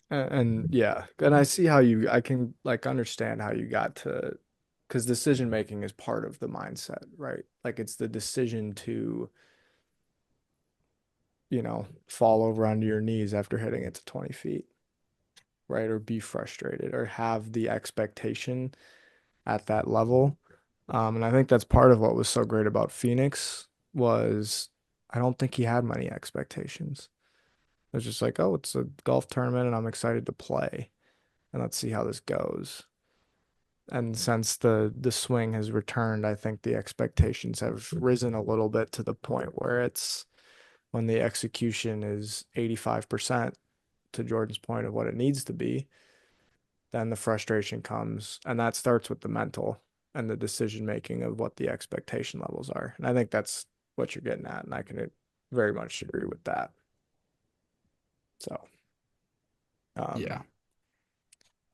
Speaker 3: And yeah, and I see how I can like understand how you got to, because decision making is part of the mindset, right? Like it's the decision to, fall over onto your knees after hitting it to 20 feet, right? Or be frustrated or have the expectation at that level. And I think that's part of what was so great about Phoenix was I don't think he had many expectations. It was just like, oh, it's a golf tournament and I'm excited to play and let's see how this goes. And since the swing has returned, I think the expectations have risen a little bit to the point where it's when the execution is 85% to Jordan's point of what it needs to be, then the frustration comes. And that starts with the mental and the decision making of what the expectation levels are. And I think that's what you're getting at. And I can very much agree with that. So,
Speaker 2: Yeah.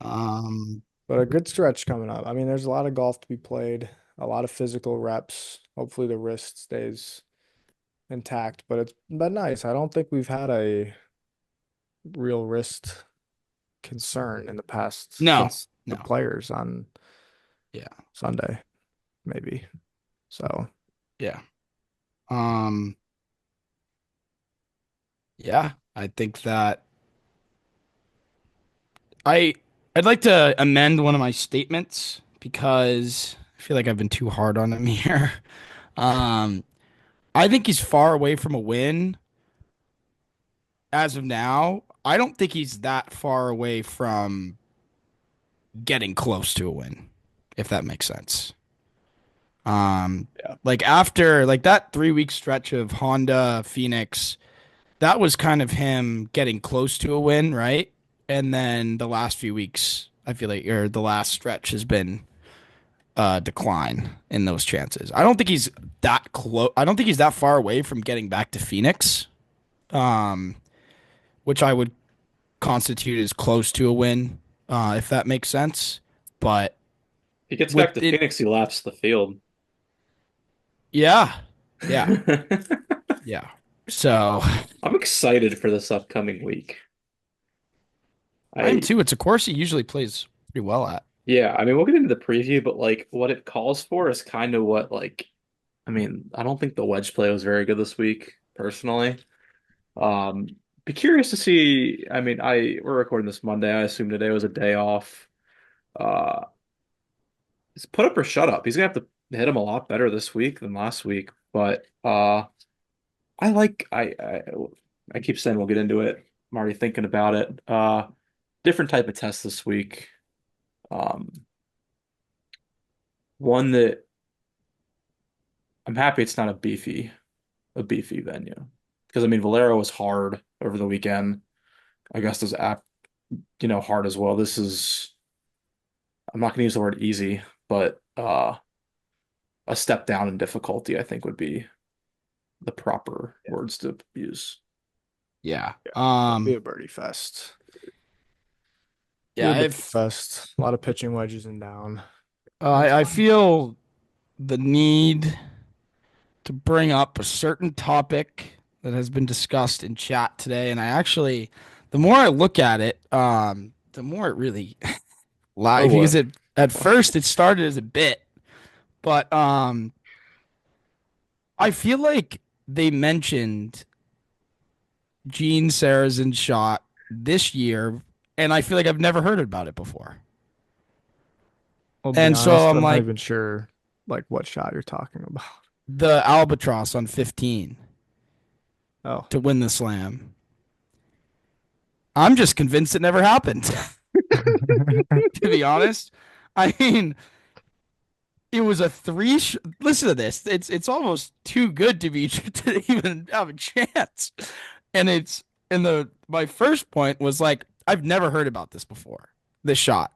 Speaker 3: um,
Speaker 2: Um,
Speaker 3: but a good stretch coming up. I mean, there's a lot of golf to be played, a lot of physical reps. Hopefully the wrist stays intact, but it's been nice. I don't think we've had a real wrist concern in the past
Speaker 2: no,
Speaker 3: since the
Speaker 2: no.
Speaker 3: players on
Speaker 2: Yeah.
Speaker 3: Sunday, maybe. So,
Speaker 2: Yeah. Um, yeah, I think that I I'd like to amend one of my statements because I feel like I've been too hard on him here. Um, I think he's far away from a win as of now. I don't think he's that far away from getting close to a win, if that makes sense.
Speaker 3: yeah.
Speaker 2: Like after like that 3 week stretch of Honda, Phoenix, that was kind of him getting close to a win, right? And then the last few weeks, I feel like, or the last stretch has been decline in those chances. I don't think he's that close. I don't think he's that far away from getting back to Phoenix, um, which I would constitute as close to a win, if that makes sense. But
Speaker 4: He gets
Speaker 2: with
Speaker 4: back to
Speaker 2: it,
Speaker 4: Phoenix, he laps the field.
Speaker 2: yeah, yeah, yeah. So
Speaker 4: I'm excited for this upcoming week.
Speaker 2: I am
Speaker 4: I
Speaker 2: too. It's a course he usually plays pretty well at.
Speaker 4: Yeah, I mean we'll get into the preview, but like what it calls for is kind of what I mean, I don't think the wedge play was very good this week, personally. Um, be curious to see. I mean, we're recording this Monday. I assume today was a day off. Uh, it's put up or shut up. He's gonna have to hit him a lot better this week than last week. But I like I keep saying we'll get into it. I'm already thinking about it. Different type of test this week. Um, one that I'm happy it's not a beefy venue. Because I mean Valero was hard over the weekend. Augusta's hard as well. This is I'm not gonna use the word easy, but a step down in difficulty, I think would be the proper words to use.
Speaker 2: Yeah.
Speaker 3: It'll be a birdie fest. Be
Speaker 2: Yeah,
Speaker 3: a birdie fest. A lot of pitching wedges and down. That's
Speaker 2: I
Speaker 3: fine.
Speaker 2: feel the need to bring up a certain topic that has been discussed in chat today, and the more I look at it, the more it really
Speaker 4: Oh,
Speaker 2: live because
Speaker 4: what?
Speaker 2: it at first it started as a bit, but I feel like they mentioned Gene Sarazen's shot this year, and I feel like I've never heard about it before.
Speaker 3: I'll be
Speaker 2: And so
Speaker 3: honest,
Speaker 2: I'm
Speaker 3: I'm not
Speaker 2: like,
Speaker 3: even sure like what shot you're talking about.
Speaker 2: the albatross on 15
Speaker 3: Oh.
Speaker 2: to win the slam. I'm just convinced it never happened, to be honest. I mean, it was a listen to this. It's almost too good to be to even have a chance. And my first point was like I've never heard about this before. This shot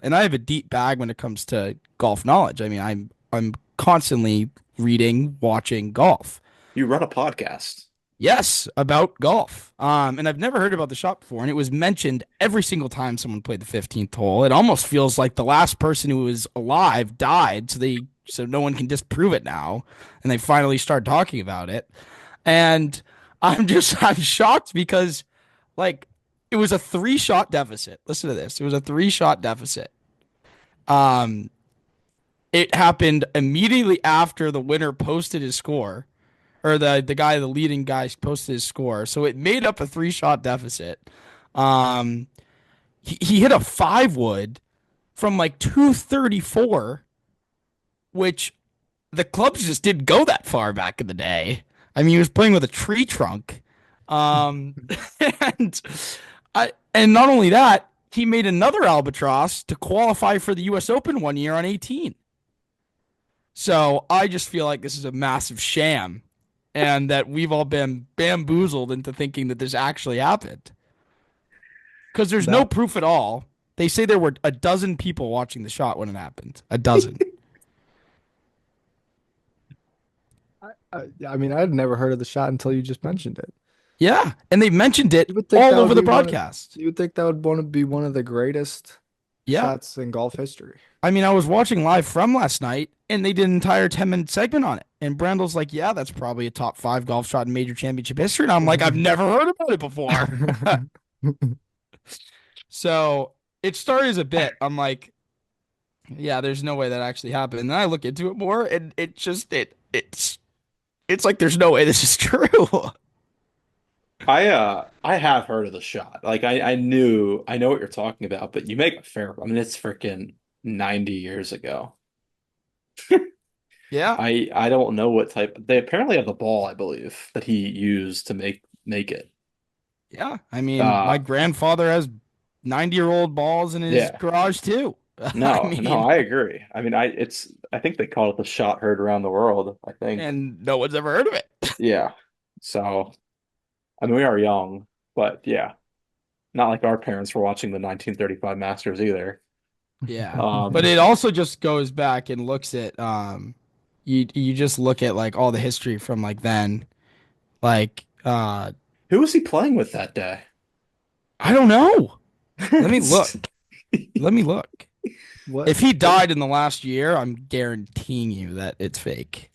Speaker 2: and I have a deep bag when it comes to golf knowledge. I mean, I'm constantly reading, watching golf.
Speaker 4: You run a podcast.
Speaker 2: Yes, about golf. And I've never heard about the shot before, and it was mentioned every single time someone played the 15th hole. It almost feels like the last person who was alive died, so no one can disprove it now, and they finally start talking about it. And I'm shocked because like it was a three-shot deficit. Listen to this. It was a three-shot deficit. Um, it happened immediately after the winner posted his score or the leading guy posted his score. So it made up a three-shot deficit. Um, he hit a 5 wood from like 234, which the clubs just didn't go that far back in the day. I mean, he was playing with a tree trunk. Um, and and not only that, he made another albatross to qualify for the US Open one year on 18. So I just feel like this is a massive sham and that we've all been bamboozled into thinking that this actually happened. Because there's no
Speaker 3: That
Speaker 2: proof at all. They say there were a dozen people watching the shot when it happened. A dozen.
Speaker 3: I mean, I'd never heard of the shot until you just mentioned it.
Speaker 2: Yeah. And they mentioned it
Speaker 3: You would think
Speaker 2: all
Speaker 3: that would
Speaker 2: over the
Speaker 3: be
Speaker 2: broadcast.
Speaker 3: you would think that would want to be one of the greatest
Speaker 2: Yeah.
Speaker 3: shots in golf history.
Speaker 2: I mean, I was watching live from last night and they did an entire 10-minute segment on it. And Brandel's like, yeah, that's probably a top 5 golf shot in major championship history. And I'm like, I've never heard about it before. So it started as a bit. I'm like, yeah, there's no way that actually happened. And then I look into it more and it's like there's no way this is true.
Speaker 4: I have heard of the shot. Like I know what you're talking about, but you make a fair. I mean, it's freaking 90 years ago.
Speaker 2: Yeah.
Speaker 4: I don't know what type. They apparently have the ball, I believe, that he used to make it.
Speaker 2: Yeah. I mean,
Speaker 4: Uh
Speaker 2: my grandfather has 90-year-old balls in his
Speaker 4: yeah.
Speaker 2: garage too. I
Speaker 4: No,
Speaker 2: mean,
Speaker 4: I agree. I mean, I think they call it the shot heard around the world, I think.
Speaker 2: and no one's ever heard of it.
Speaker 4: Yeah. So, I mean, we are young, but yeah, not like our parents were watching the 1935 Masters either.
Speaker 2: Yeah. But
Speaker 4: Um,
Speaker 2: it also just goes back and looks at you just look at like all the history from like then. Like
Speaker 4: who was he playing with that day?
Speaker 2: I don't know. Let me look. Let me look.
Speaker 3: What
Speaker 2: If he died in the last year, I'm guaranteeing you that it's fake.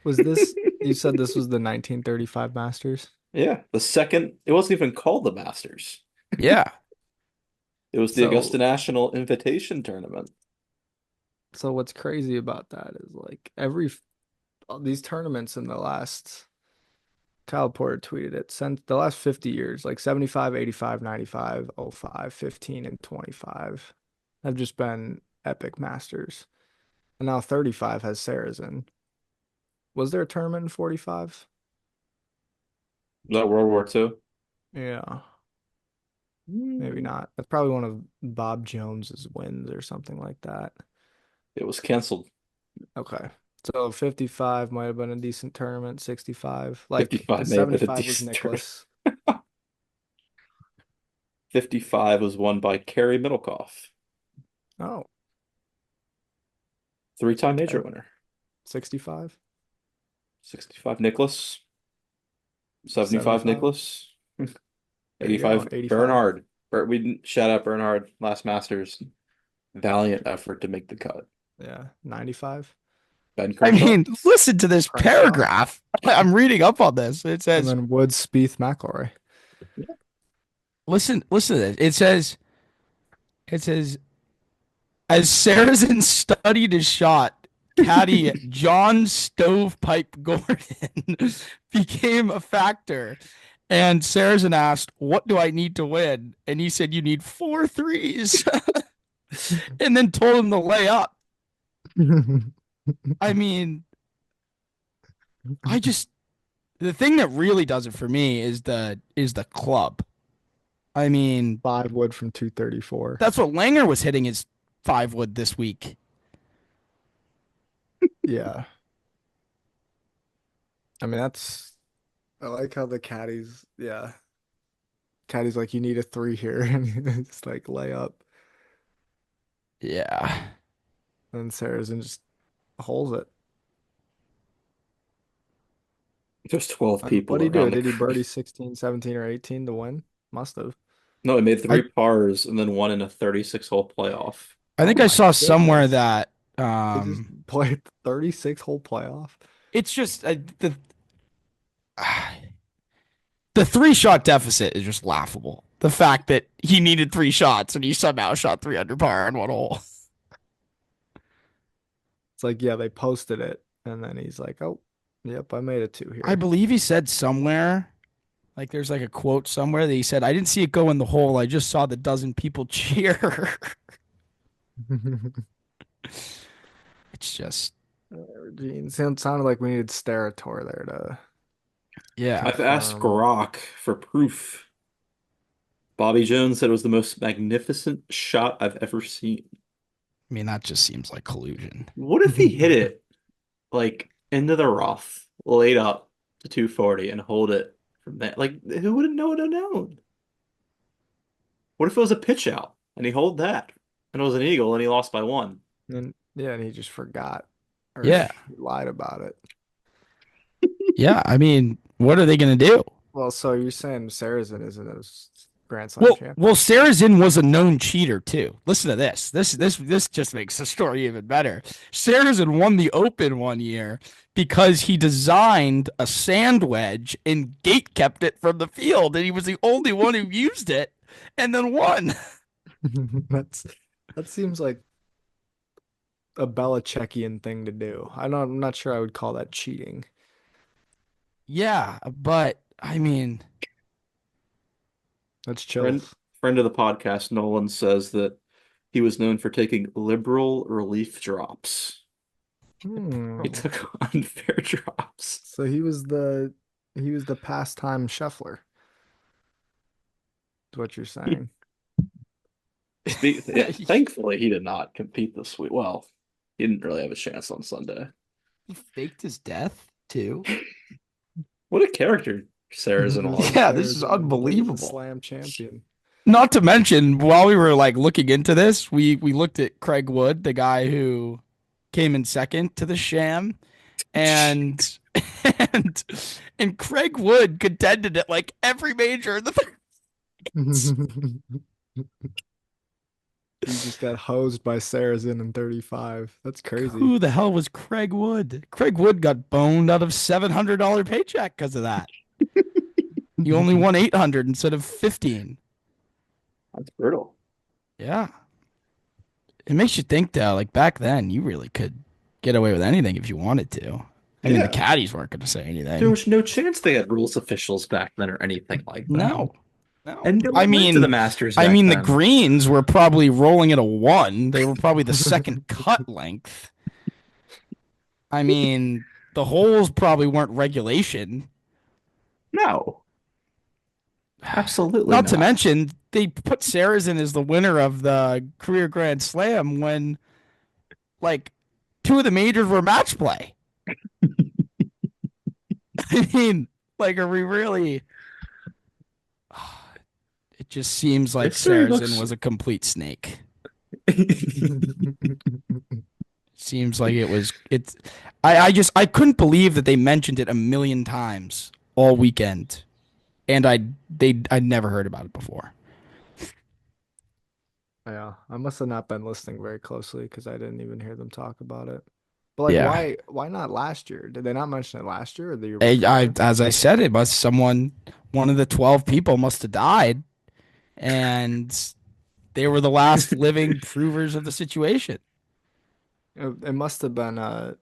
Speaker 3: was this? You said this was the 1935 Masters?
Speaker 4: Yeah, the second, it wasn't even called the Masters.
Speaker 2: Yeah.
Speaker 4: It was the Augusta
Speaker 3: So,
Speaker 4: National Invitation Tournament.
Speaker 3: so what's crazy about that is like these tournaments in the last Kyle Porter tweeted it since the last 50 years, like 75, 85, 95, 05, 15, and 25 have just been epic masters. And now 35 has Sarazen. Was there a tournament in 45?
Speaker 4: Was that World War II?
Speaker 3: Yeah, maybe
Speaker 4: Mm.
Speaker 3: not. That's probably one of Bob Jones's wins or something like that.
Speaker 4: It was canceled.
Speaker 3: Okay. So 55 might have been a decent tournament. 65, like
Speaker 4: 55
Speaker 3: the
Speaker 4: may have been a
Speaker 3: 75 was
Speaker 4: decent
Speaker 3: Nicholas.
Speaker 4: 55 was won by Kerry Middlecoff,
Speaker 3: Oh,
Speaker 4: three-time major
Speaker 3: okay.
Speaker 4: winner.
Speaker 3: 65,
Speaker 4: 65 Nicholas, 75
Speaker 3: 75.
Speaker 4: Nicholas,
Speaker 3: There you go.
Speaker 4: 85
Speaker 3: 85.
Speaker 4: Bernhard. We didn't shout out Bernhard last Masters. Valiant effort to make the cut.
Speaker 3: Yeah, 95.
Speaker 4: Ben
Speaker 2: I
Speaker 4: Crenshaw.
Speaker 2: mean, listen to this
Speaker 3: Crenshaw.
Speaker 2: paragraph. I'm reading up on this. It
Speaker 3: And
Speaker 2: says,
Speaker 3: then Woods, Spieth, McIlroy.
Speaker 2: listen to this. It says, as Saracen studied his shot, caddy John Stovepipe Gordon became a factor. And Saracen asked, "What do I need to win?" And he said, "You need 4 threes." And then told him to lay up. I mean, the thing that really does it for me is the club. I mean,
Speaker 3: 5 wood from 234.
Speaker 2: that's what Langer was hitting his 5 wood this week.
Speaker 3: Yeah. I mean, I like how the caddies, yeah. Caddy's like, you need a 3 here. And it's like, lay up.
Speaker 2: Yeah.
Speaker 3: And Saracen just holds it.
Speaker 4: There's 12
Speaker 3: And
Speaker 4: people
Speaker 3: what'd he do?
Speaker 4: around the
Speaker 3: Did he
Speaker 4: green.
Speaker 3: birdie 16, 17, or 18 to win? Must have.
Speaker 4: No, he made
Speaker 2: I,
Speaker 4: 3 pars and then won in a 36-hole playoff.
Speaker 2: I
Speaker 3: Oh
Speaker 2: think I
Speaker 3: my
Speaker 2: saw somewhere
Speaker 3: goodness.
Speaker 2: that
Speaker 3: They just played 36-hole playoff.
Speaker 2: it's just the 3-shot deficit is just laughable. The fact that he needed 3 shots and he somehow shot 3 under par on 1 hole.
Speaker 3: It's like, yeah, they posted it. And then he's like, oh, yep, I made a 2 here.
Speaker 2: I believe he said somewhere, like there's like a quote somewhere that he said, "I didn't see it go in the hole. I just saw the dozen people cheer." It's just,
Speaker 3: Gene, sounded like we needed Sterator there to
Speaker 2: yeah.
Speaker 4: I've asked
Speaker 3: confirm.
Speaker 4: Grok for proof. Bobby Jones said it was the most magnificent shot I've ever seen.
Speaker 2: I mean, that just seems like collusion.
Speaker 4: What if he hit it like into the rough, laid up to 240 and hold it from there? Like, who would have known? What if it was a pitch out and he hold that and it was an eagle and he lost by 1?
Speaker 3: And yeah, and he just forgot or
Speaker 2: Yeah.
Speaker 3: he lied about it.
Speaker 2: Yeah. I mean, what are they going to do?
Speaker 3: Well, so you're saying Saracen isn't a Grand Slam champion?
Speaker 2: Well, Saracen was a known cheater too. Listen to this. This just makes the story even better. Saracen won the Open one year because he designed a sand wedge and gate kept it from the field, and he was the only one who used it, and then won.
Speaker 3: That seems like a Belichickian thing to do. I'm not sure I would call that cheating.
Speaker 2: Yeah, but I mean,
Speaker 3: That's
Speaker 4: Friend,
Speaker 3: chills.
Speaker 4: friend of the podcast, Nolan says that he was known for taking liberal relief drops. He took unfair drops.
Speaker 3: So he was the pastime shuffler. Is what you're saying.
Speaker 4: Yeah, thankfully, he did not compete this week. Well, he didn't really have a chance on Sunday.
Speaker 2: he faked his death too.
Speaker 4: What a character Saracen was.
Speaker 2: Yeah, this is
Speaker 3: Saracen was
Speaker 2: unbelievable.
Speaker 3: the Slam champion.
Speaker 2: Not to mention, while we were like looking into this, we looked at Craig Wood, the guy who came in second to the Sham, and and and Craig Wood contended at like every major in the
Speaker 3: He just got hosed by Saracen in 35. That's crazy.
Speaker 2: Who the hell was Craig Wood? Craig Wood got boned out of $700 paycheck because of that. He only won 800 instead of 15.
Speaker 4: That's brutal.
Speaker 2: Yeah. It makes you think though, like back then, you really could get away with anything if you wanted to. I mean, the caddies weren't going to say anything.
Speaker 4: There was no chance they had rules officials back then or anything like that.
Speaker 2: No.
Speaker 4: And no one went to the Masters.
Speaker 2: I
Speaker 4: back
Speaker 2: mean, the
Speaker 4: then.
Speaker 2: greens were probably rolling at a 1. They were probably the second cut length. I mean, the holes probably weren't regulation.
Speaker 4: No. Absolutely
Speaker 2: Not to mention, they put Saracen as the winner of the career Grand Slam when, like, 2 of the majors were match play. I mean, like, are we really? It just seems like
Speaker 4: History
Speaker 2: Sarazen
Speaker 4: looks.
Speaker 2: was a complete snake. Seems like it was. It's. I couldn't believe that they mentioned it a million times all weekend, and I'd never heard about it before.
Speaker 3: Yeah, I must have not been listening very closely because I didn't even hear them talk about it. But like,
Speaker 2: Yeah.
Speaker 3: why not last year? Did they not mention it last year or the year before?
Speaker 2: As I said, it must someone, one of the 12 people must have died, and they were the last living provers of the situation.
Speaker 3: It must have been a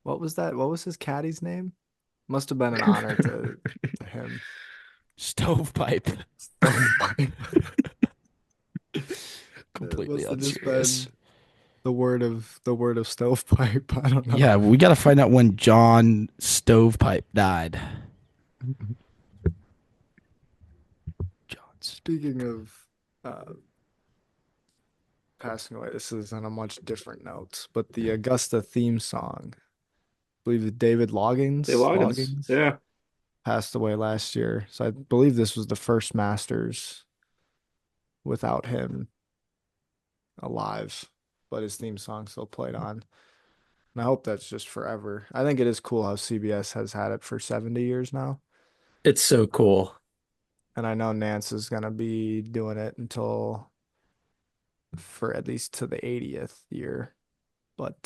Speaker 3: what was that? What was his caddy's name? Must have been an honor to him.
Speaker 2: Stovepipe.
Speaker 3: Stonepipe. It
Speaker 2: Completely
Speaker 3: must have just
Speaker 2: unserious.
Speaker 3: been the word of stovepipe. I don't know.
Speaker 2: Yeah, we got to find out when John Stovepipe died. John
Speaker 3: Speaking of passing away, this is on a much different note, but the Augusta theme song, I believe David
Speaker 4: Hey, Loggins.
Speaker 3: Loggins
Speaker 4: Yeah.
Speaker 3: passed away last year. So I believe this was the first Masters without him alive, but his theme song still played on. And I hope that's just forever. I think it is cool how CBS has had it for 70 years now.
Speaker 4: It's so cool.
Speaker 3: And I know Nance is going to be doing it until for at least to the 80th year. But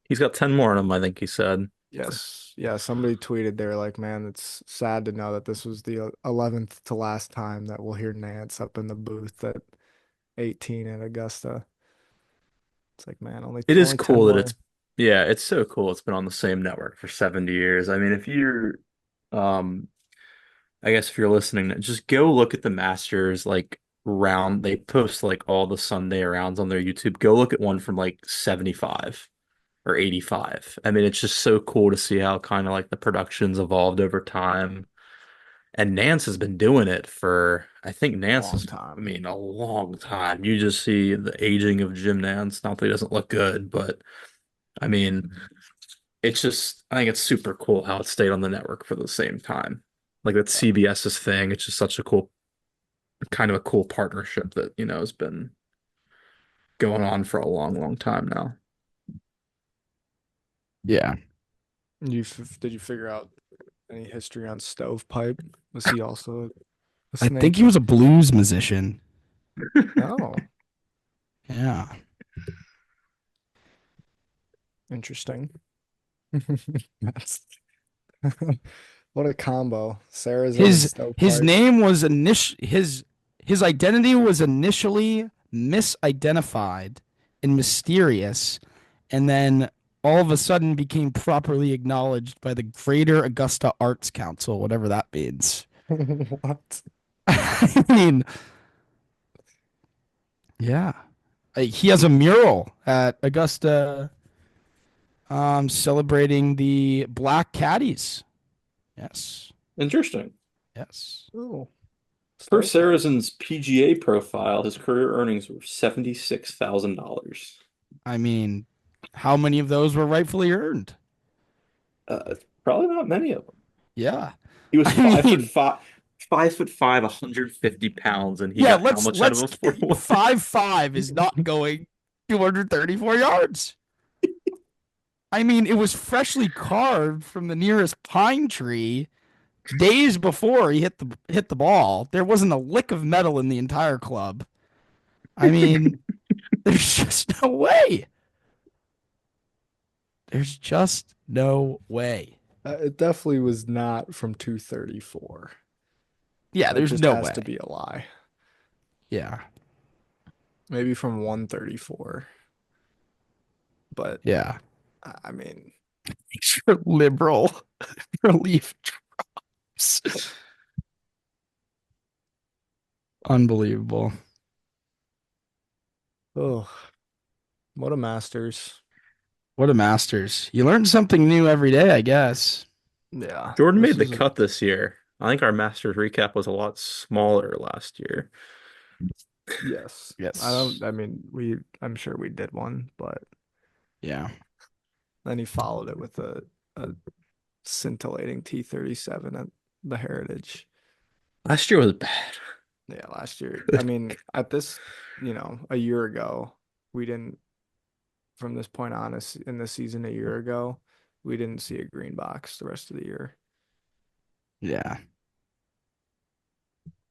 Speaker 4: He's got 10 more in him, I think he said.
Speaker 3: yes, yeah, somebody tweeted they were like, man, it's sad to know that this was the 11th to last time that we'll hear Nance up in the booth at 18 at Augusta. It's like, man, only
Speaker 4: It is
Speaker 3: only 10
Speaker 4: cool that it's,
Speaker 3: more.
Speaker 4: yeah, it's so cool. It's been on the same network for 70 years. I mean, if you're, um, I guess if you're listening, just go look at the Masters like round. They post like all the Sunday rounds on their YouTube. Go look at one from like 75 or 85. I mean, it's just so cool to see how kind of like the production's evolved over time. And Nance has been doing it for, I think Nance
Speaker 3: Long
Speaker 4: is, I
Speaker 3: time.
Speaker 4: mean, a long time. You just see the aging of Jim Nance. Not that he doesn't look good, but I mean, it's just, I think it's super cool how it stayed on the network for the same time. Like that CBS's thing. It's just such a cool, kind of a cool partnership that, has been going on for a long, long time now.
Speaker 2: Yeah.
Speaker 3: Did you figure out any history on Stovepipe? Was he also a
Speaker 2: I think he
Speaker 3: snake?
Speaker 2: was a blues musician.
Speaker 3: Oh,
Speaker 2: Yeah.
Speaker 3: interesting. That's what a combo. Sarazen and
Speaker 2: His
Speaker 3: Stovepipe.
Speaker 2: name was his identity was initially misidentified and mysterious, and then all of a sudden became properly acknowledged by the Greater Augusta Arts Council, whatever that means.
Speaker 3: What?
Speaker 2: I mean, yeah. He has a mural at Augusta celebrating the Black Caddies. Yes.
Speaker 4: Interesting.
Speaker 2: Yes.
Speaker 3: Oh,
Speaker 4: Per
Speaker 3: Stovepipe.
Speaker 4: Sarazen's PGA profile, his career earnings were $76,000.
Speaker 2: I mean, how many of those were rightfully earned?
Speaker 4: Probably not many of them.
Speaker 2: Yeah.
Speaker 4: He was
Speaker 2: I
Speaker 4: five foot
Speaker 2: mean,
Speaker 4: five, 5'5", 150 pounds, and he
Speaker 2: yeah,
Speaker 4: got how much out of
Speaker 2: let's
Speaker 4: him for one?
Speaker 2: 5'5" is not going 234 yards. I mean, it was freshly carved from the nearest pine tree days before he hit the ball. There wasn't a lick of metal in the entire club. I mean, there's just no way. There's just no way.
Speaker 3: It definitely was not from 234.
Speaker 2: Yeah,
Speaker 3: That
Speaker 2: there's
Speaker 3: just
Speaker 2: no
Speaker 3: has
Speaker 2: way.
Speaker 3: to be a lie.
Speaker 2: Yeah.
Speaker 3: Maybe from 134. But
Speaker 2: Yeah.
Speaker 3: I mean,
Speaker 2: Your liberal relief drops. Unbelievable.
Speaker 3: oh, what a Masters.
Speaker 2: What a Masters. You learn something new every day, I guess.
Speaker 3: Yeah,
Speaker 4: Jordan
Speaker 3: this
Speaker 4: made the
Speaker 3: was a
Speaker 4: cut this year. I think our Masters recap was a lot smaller last year.
Speaker 3: yes.
Speaker 2: Yes.
Speaker 3: I mean, I'm sure we did one, but
Speaker 2: Yeah.
Speaker 3: Then he followed it with a scintillating T37 at the Heritage.
Speaker 4: Last year was bad.
Speaker 3: Yeah, last year. I mean, at this, a year ago, we didn't, from this point on in the season a year ago, we didn't see a green box the rest of the year.
Speaker 2: Yeah.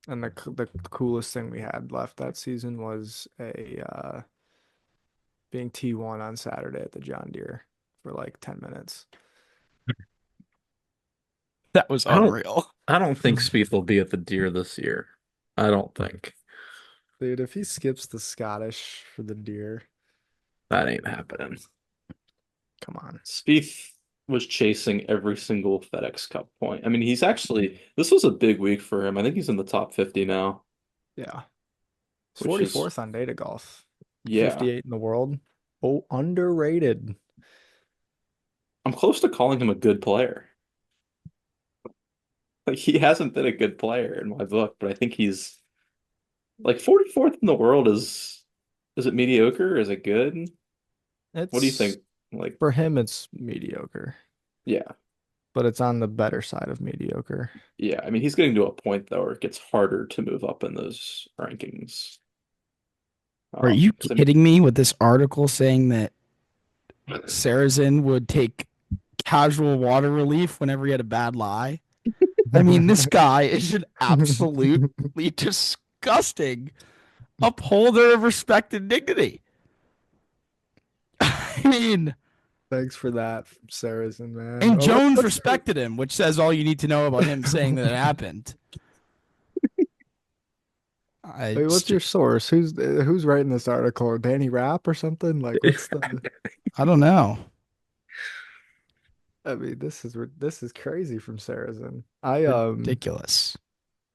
Speaker 3: And the coolest thing we had left that season was a being T1 on Saturday at the John Deere for like 10 minutes.
Speaker 2: That was
Speaker 4: I don't
Speaker 2: unreal.
Speaker 4: I don't think Spieth will be at the Deer this year. I don't think
Speaker 3: Dude, if he skips the Scottish for the Deere,
Speaker 4: that ain't happening.
Speaker 3: come on.
Speaker 4: Spieth was chasing every single FedEx Cup point. I mean, this was a big week for him. I think he's in the top 50 now,
Speaker 3: Yeah. He's
Speaker 4: which is
Speaker 3: 44th on Data Golf,
Speaker 4: yeah.
Speaker 3: 58 in the world. Oh, underrated.
Speaker 4: I'm close to calling him a good player. Like he hasn't been a good player in my book, but I think he's like 44th in the world is it mediocre? Is it good? What do you
Speaker 3: It's
Speaker 4: think? Like,
Speaker 3: For him, it's mediocre,
Speaker 4: yeah.
Speaker 3: but it's on the better side of mediocre.
Speaker 4: Yeah. I mean, he's getting to a point though where it gets harder to move up in those rankings.
Speaker 2: Are you
Speaker 4: 'Cause
Speaker 2: kidding me with this article saying that Sarazen would take casual water relief whenever he had a bad lie? I mean, this guy is an absolutely disgusting upholder of respect and dignity. I mean,
Speaker 3: Thanks for that, Saracen, man.
Speaker 2: and
Speaker 3: Oh,
Speaker 2: Jones
Speaker 3: what's your
Speaker 2: respected him, which says all you need to know about him saying that it happened.
Speaker 3: wait, what's your source? Who's writing this article? Danny Rapp or something? Like, what's the?
Speaker 2: I don't know.
Speaker 3: I mean, this is crazy from Saracen.
Speaker 2: Ridiculous.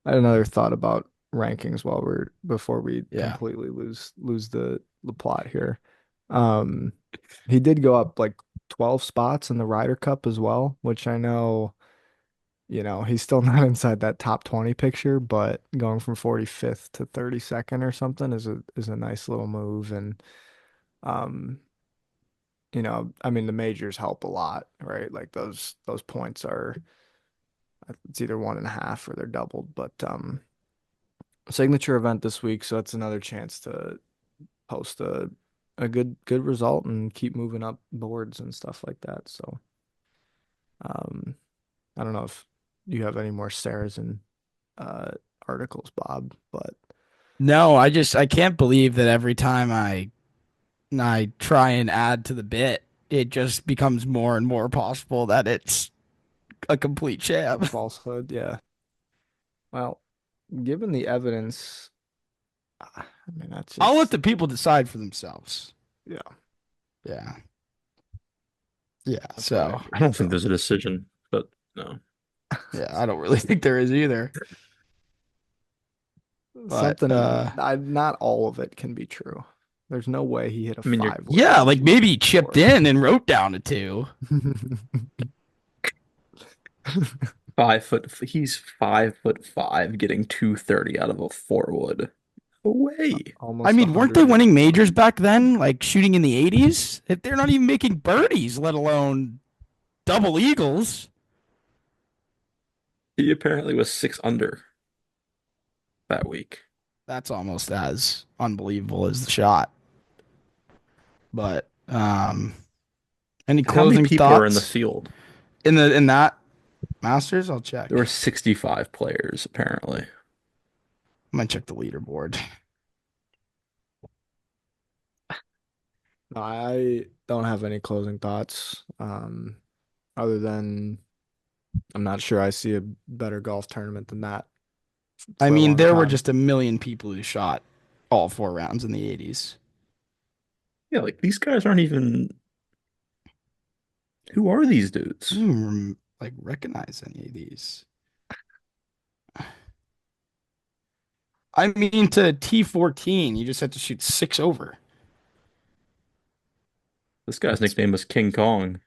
Speaker 3: I had another thought about rankings before we
Speaker 2: Yeah.
Speaker 3: completely lose the plot here. Um, he did go up like 12 spots in the Ryder Cup as well, which I know, he's still not inside that top 20 picture, but going from 45th to 32nd or something is a nice little move. And um, I mean the majors help a lot, right? Like those points are it's either 1.5 or they're doubled, but signature event this week, so that's another chance to post a good result and keep moving up boards and stuff like that. So um I don't know if you have any more Saracen uh articles, Bob, but
Speaker 2: No, I can't believe that every time I try and add to the bit, it just becomes more and more possible that it's a complete
Speaker 3: a
Speaker 2: sham.
Speaker 3: falsehood, yeah. Well, given the evidence, I mean that's
Speaker 2: I'll let
Speaker 3: just
Speaker 2: the people decide for themselves.
Speaker 3: yeah,
Speaker 2: Yeah. Yeah.
Speaker 3: that's what I
Speaker 2: So,
Speaker 3: agree.
Speaker 4: I don't think
Speaker 3: So
Speaker 4: there's a decision, but no.
Speaker 2: yeah, I don't really think there is either. But
Speaker 3: something not all of it can be true. There's no way he hit a
Speaker 4: I mean,
Speaker 3: five wood
Speaker 2: yeah,
Speaker 3: on
Speaker 2: like maybe he chipped
Speaker 3: G4.
Speaker 2: in and wrote down a two.
Speaker 4: he's 5'5", getting 230 out of a 4 wood. No way.
Speaker 2: I
Speaker 3: Almost
Speaker 2: mean, weren't they winning majors
Speaker 3: 180.
Speaker 2: back then, like shooting in the 80s? If they're not even making birdies, let alone double eagles.
Speaker 4: He apparently was 6 under that week.
Speaker 2: That's almost as unbelievable as the shot. But any
Speaker 4: How many
Speaker 2: closing
Speaker 4: people are in the
Speaker 2: thoughts
Speaker 4: field?
Speaker 2: in that Masters? I'll check.
Speaker 4: There were 65 players, apparently.
Speaker 2: I might check the leaderboard.
Speaker 3: No, I don't have any closing thoughts. Other than I'm not sure I see a better golf tournament than that
Speaker 2: I
Speaker 3: for a
Speaker 2: mean,
Speaker 3: long
Speaker 2: there were
Speaker 3: time.
Speaker 2: just a million people who shot all four rounds in the 80s.
Speaker 4: Yeah, like these guys aren't even. Who are these
Speaker 2: I
Speaker 4: dudes?
Speaker 2: don't even like recognize any of these. I mean, to T14, you just had to shoot 6 over.
Speaker 4: This guy's nickname was King Kong.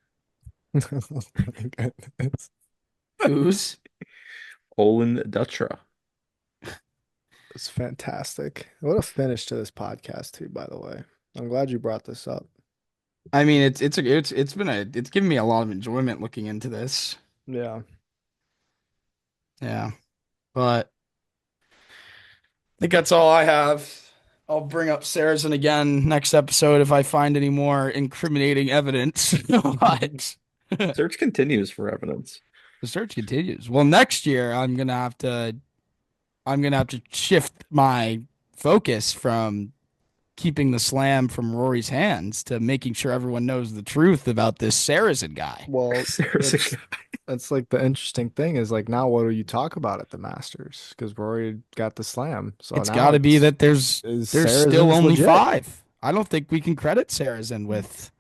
Speaker 3: Oh my goodness.
Speaker 2: Who's?
Speaker 4: Olin Dutra.
Speaker 3: It's fantastic. What a finish to this podcast too, by the way. I'm glad you brought this up.
Speaker 2: I mean, it's given me a lot of enjoyment looking into this.
Speaker 3: Yeah.
Speaker 2: Yeah, but I think that's all I have. I'll bring up Saracen again next episode if I find any more incriminating evidence. But
Speaker 4: Search continues for evidence.
Speaker 2: the search continues. Well, next year I'm gonna have to shift my focus from keeping the slam from Rory's hands to making sure everyone knows the truth about this Saracen guy.
Speaker 3: Well,
Speaker 4: There's a
Speaker 3: that's
Speaker 4: guy.
Speaker 3: that's like the interesting thing is like now what do you talk about at the Masters? Because Rory got the slam. So
Speaker 2: It's
Speaker 3: now
Speaker 2: got to be
Speaker 3: it's
Speaker 2: that there's
Speaker 3: is
Speaker 2: there's still
Speaker 3: Sarazen's
Speaker 2: only
Speaker 3: legit?
Speaker 2: five. I don't think we can credit Saracen with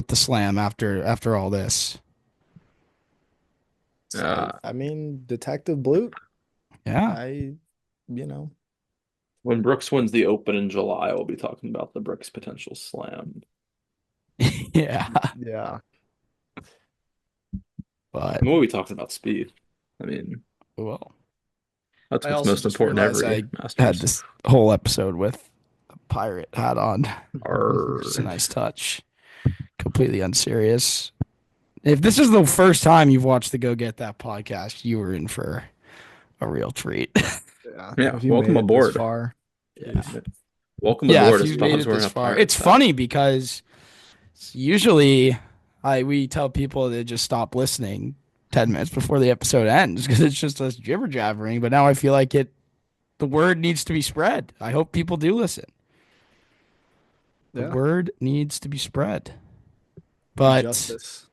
Speaker 2: the slam after all this.
Speaker 4: Uh,
Speaker 3: I mean, Detective Blue,
Speaker 2: Yeah.
Speaker 3: I you know,
Speaker 4: when Brooks wins the Open in July, we'll be talking about the Brooks potential slam.
Speaker 2: Yeah.
Speaker 3: yeah.
Speaker 2: But
Speaker 4: And we'll be talking about speed. I mean,
Speaker 2: well,
Speaker 4: that's
Speaker 2: I
Speaker 4: what's
Speaker 2: also
Speaker 4: most
Speaker 2: just
Speaker 4: important
Speaker 2: realized
Speaker 4: every
Speaker 2: I had
Speaker 4: Masters.
Speaker 2: this whole episode with a pirate hat on. Just a
Speaker 4: Arr.
Speaker 2: nice touch. Completely unserious. If this is the first time you've watched the Go Get That podcast, you were in for a real treat.
Speaker 3: Yeah.
Speaker 4: Yeah,
Speaker 3: If you
Speaker 4: welcome
Speaker 3: made it this
Speaker 4: aboard.
Speaker 3: far.
Speaker 2: Yeah.
Speaker 4: Welcome
Speaker 2: Yeah, if
Speaker 4: aboard as
Speaker 2: you've made
Speaker 4: Bob's
Speaker 2: it
Speaker 4: wearing
Speaker 2: this
Speaker 4: a
Speaker 2: far.
Speaker 4: Pirates
Speaker 2: It's
Speaker 4: hat.
Speaker 2: funny because usually we tell people to just stop listening 10 minutes before the episode ends because it's just us jibber jabbering, but now I feel like the word needs to be spread. I hope people do listen. The
Speaker 3: Yeah.
Speaker 2: word needs to be spread. But
Speaker 3: Justice.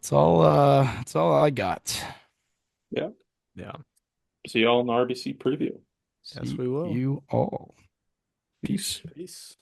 Speaker 2: it's all I got.
Speaker 4: Yeah.
Speaker 3: Yeah.
Speaker 4: See y'all in the RBC preview.
Speaker 3: Yes,
Speaker 2: See
Speaker 3: we will.
Speaker 2: you all. Peace.
Speaker 3: Peace.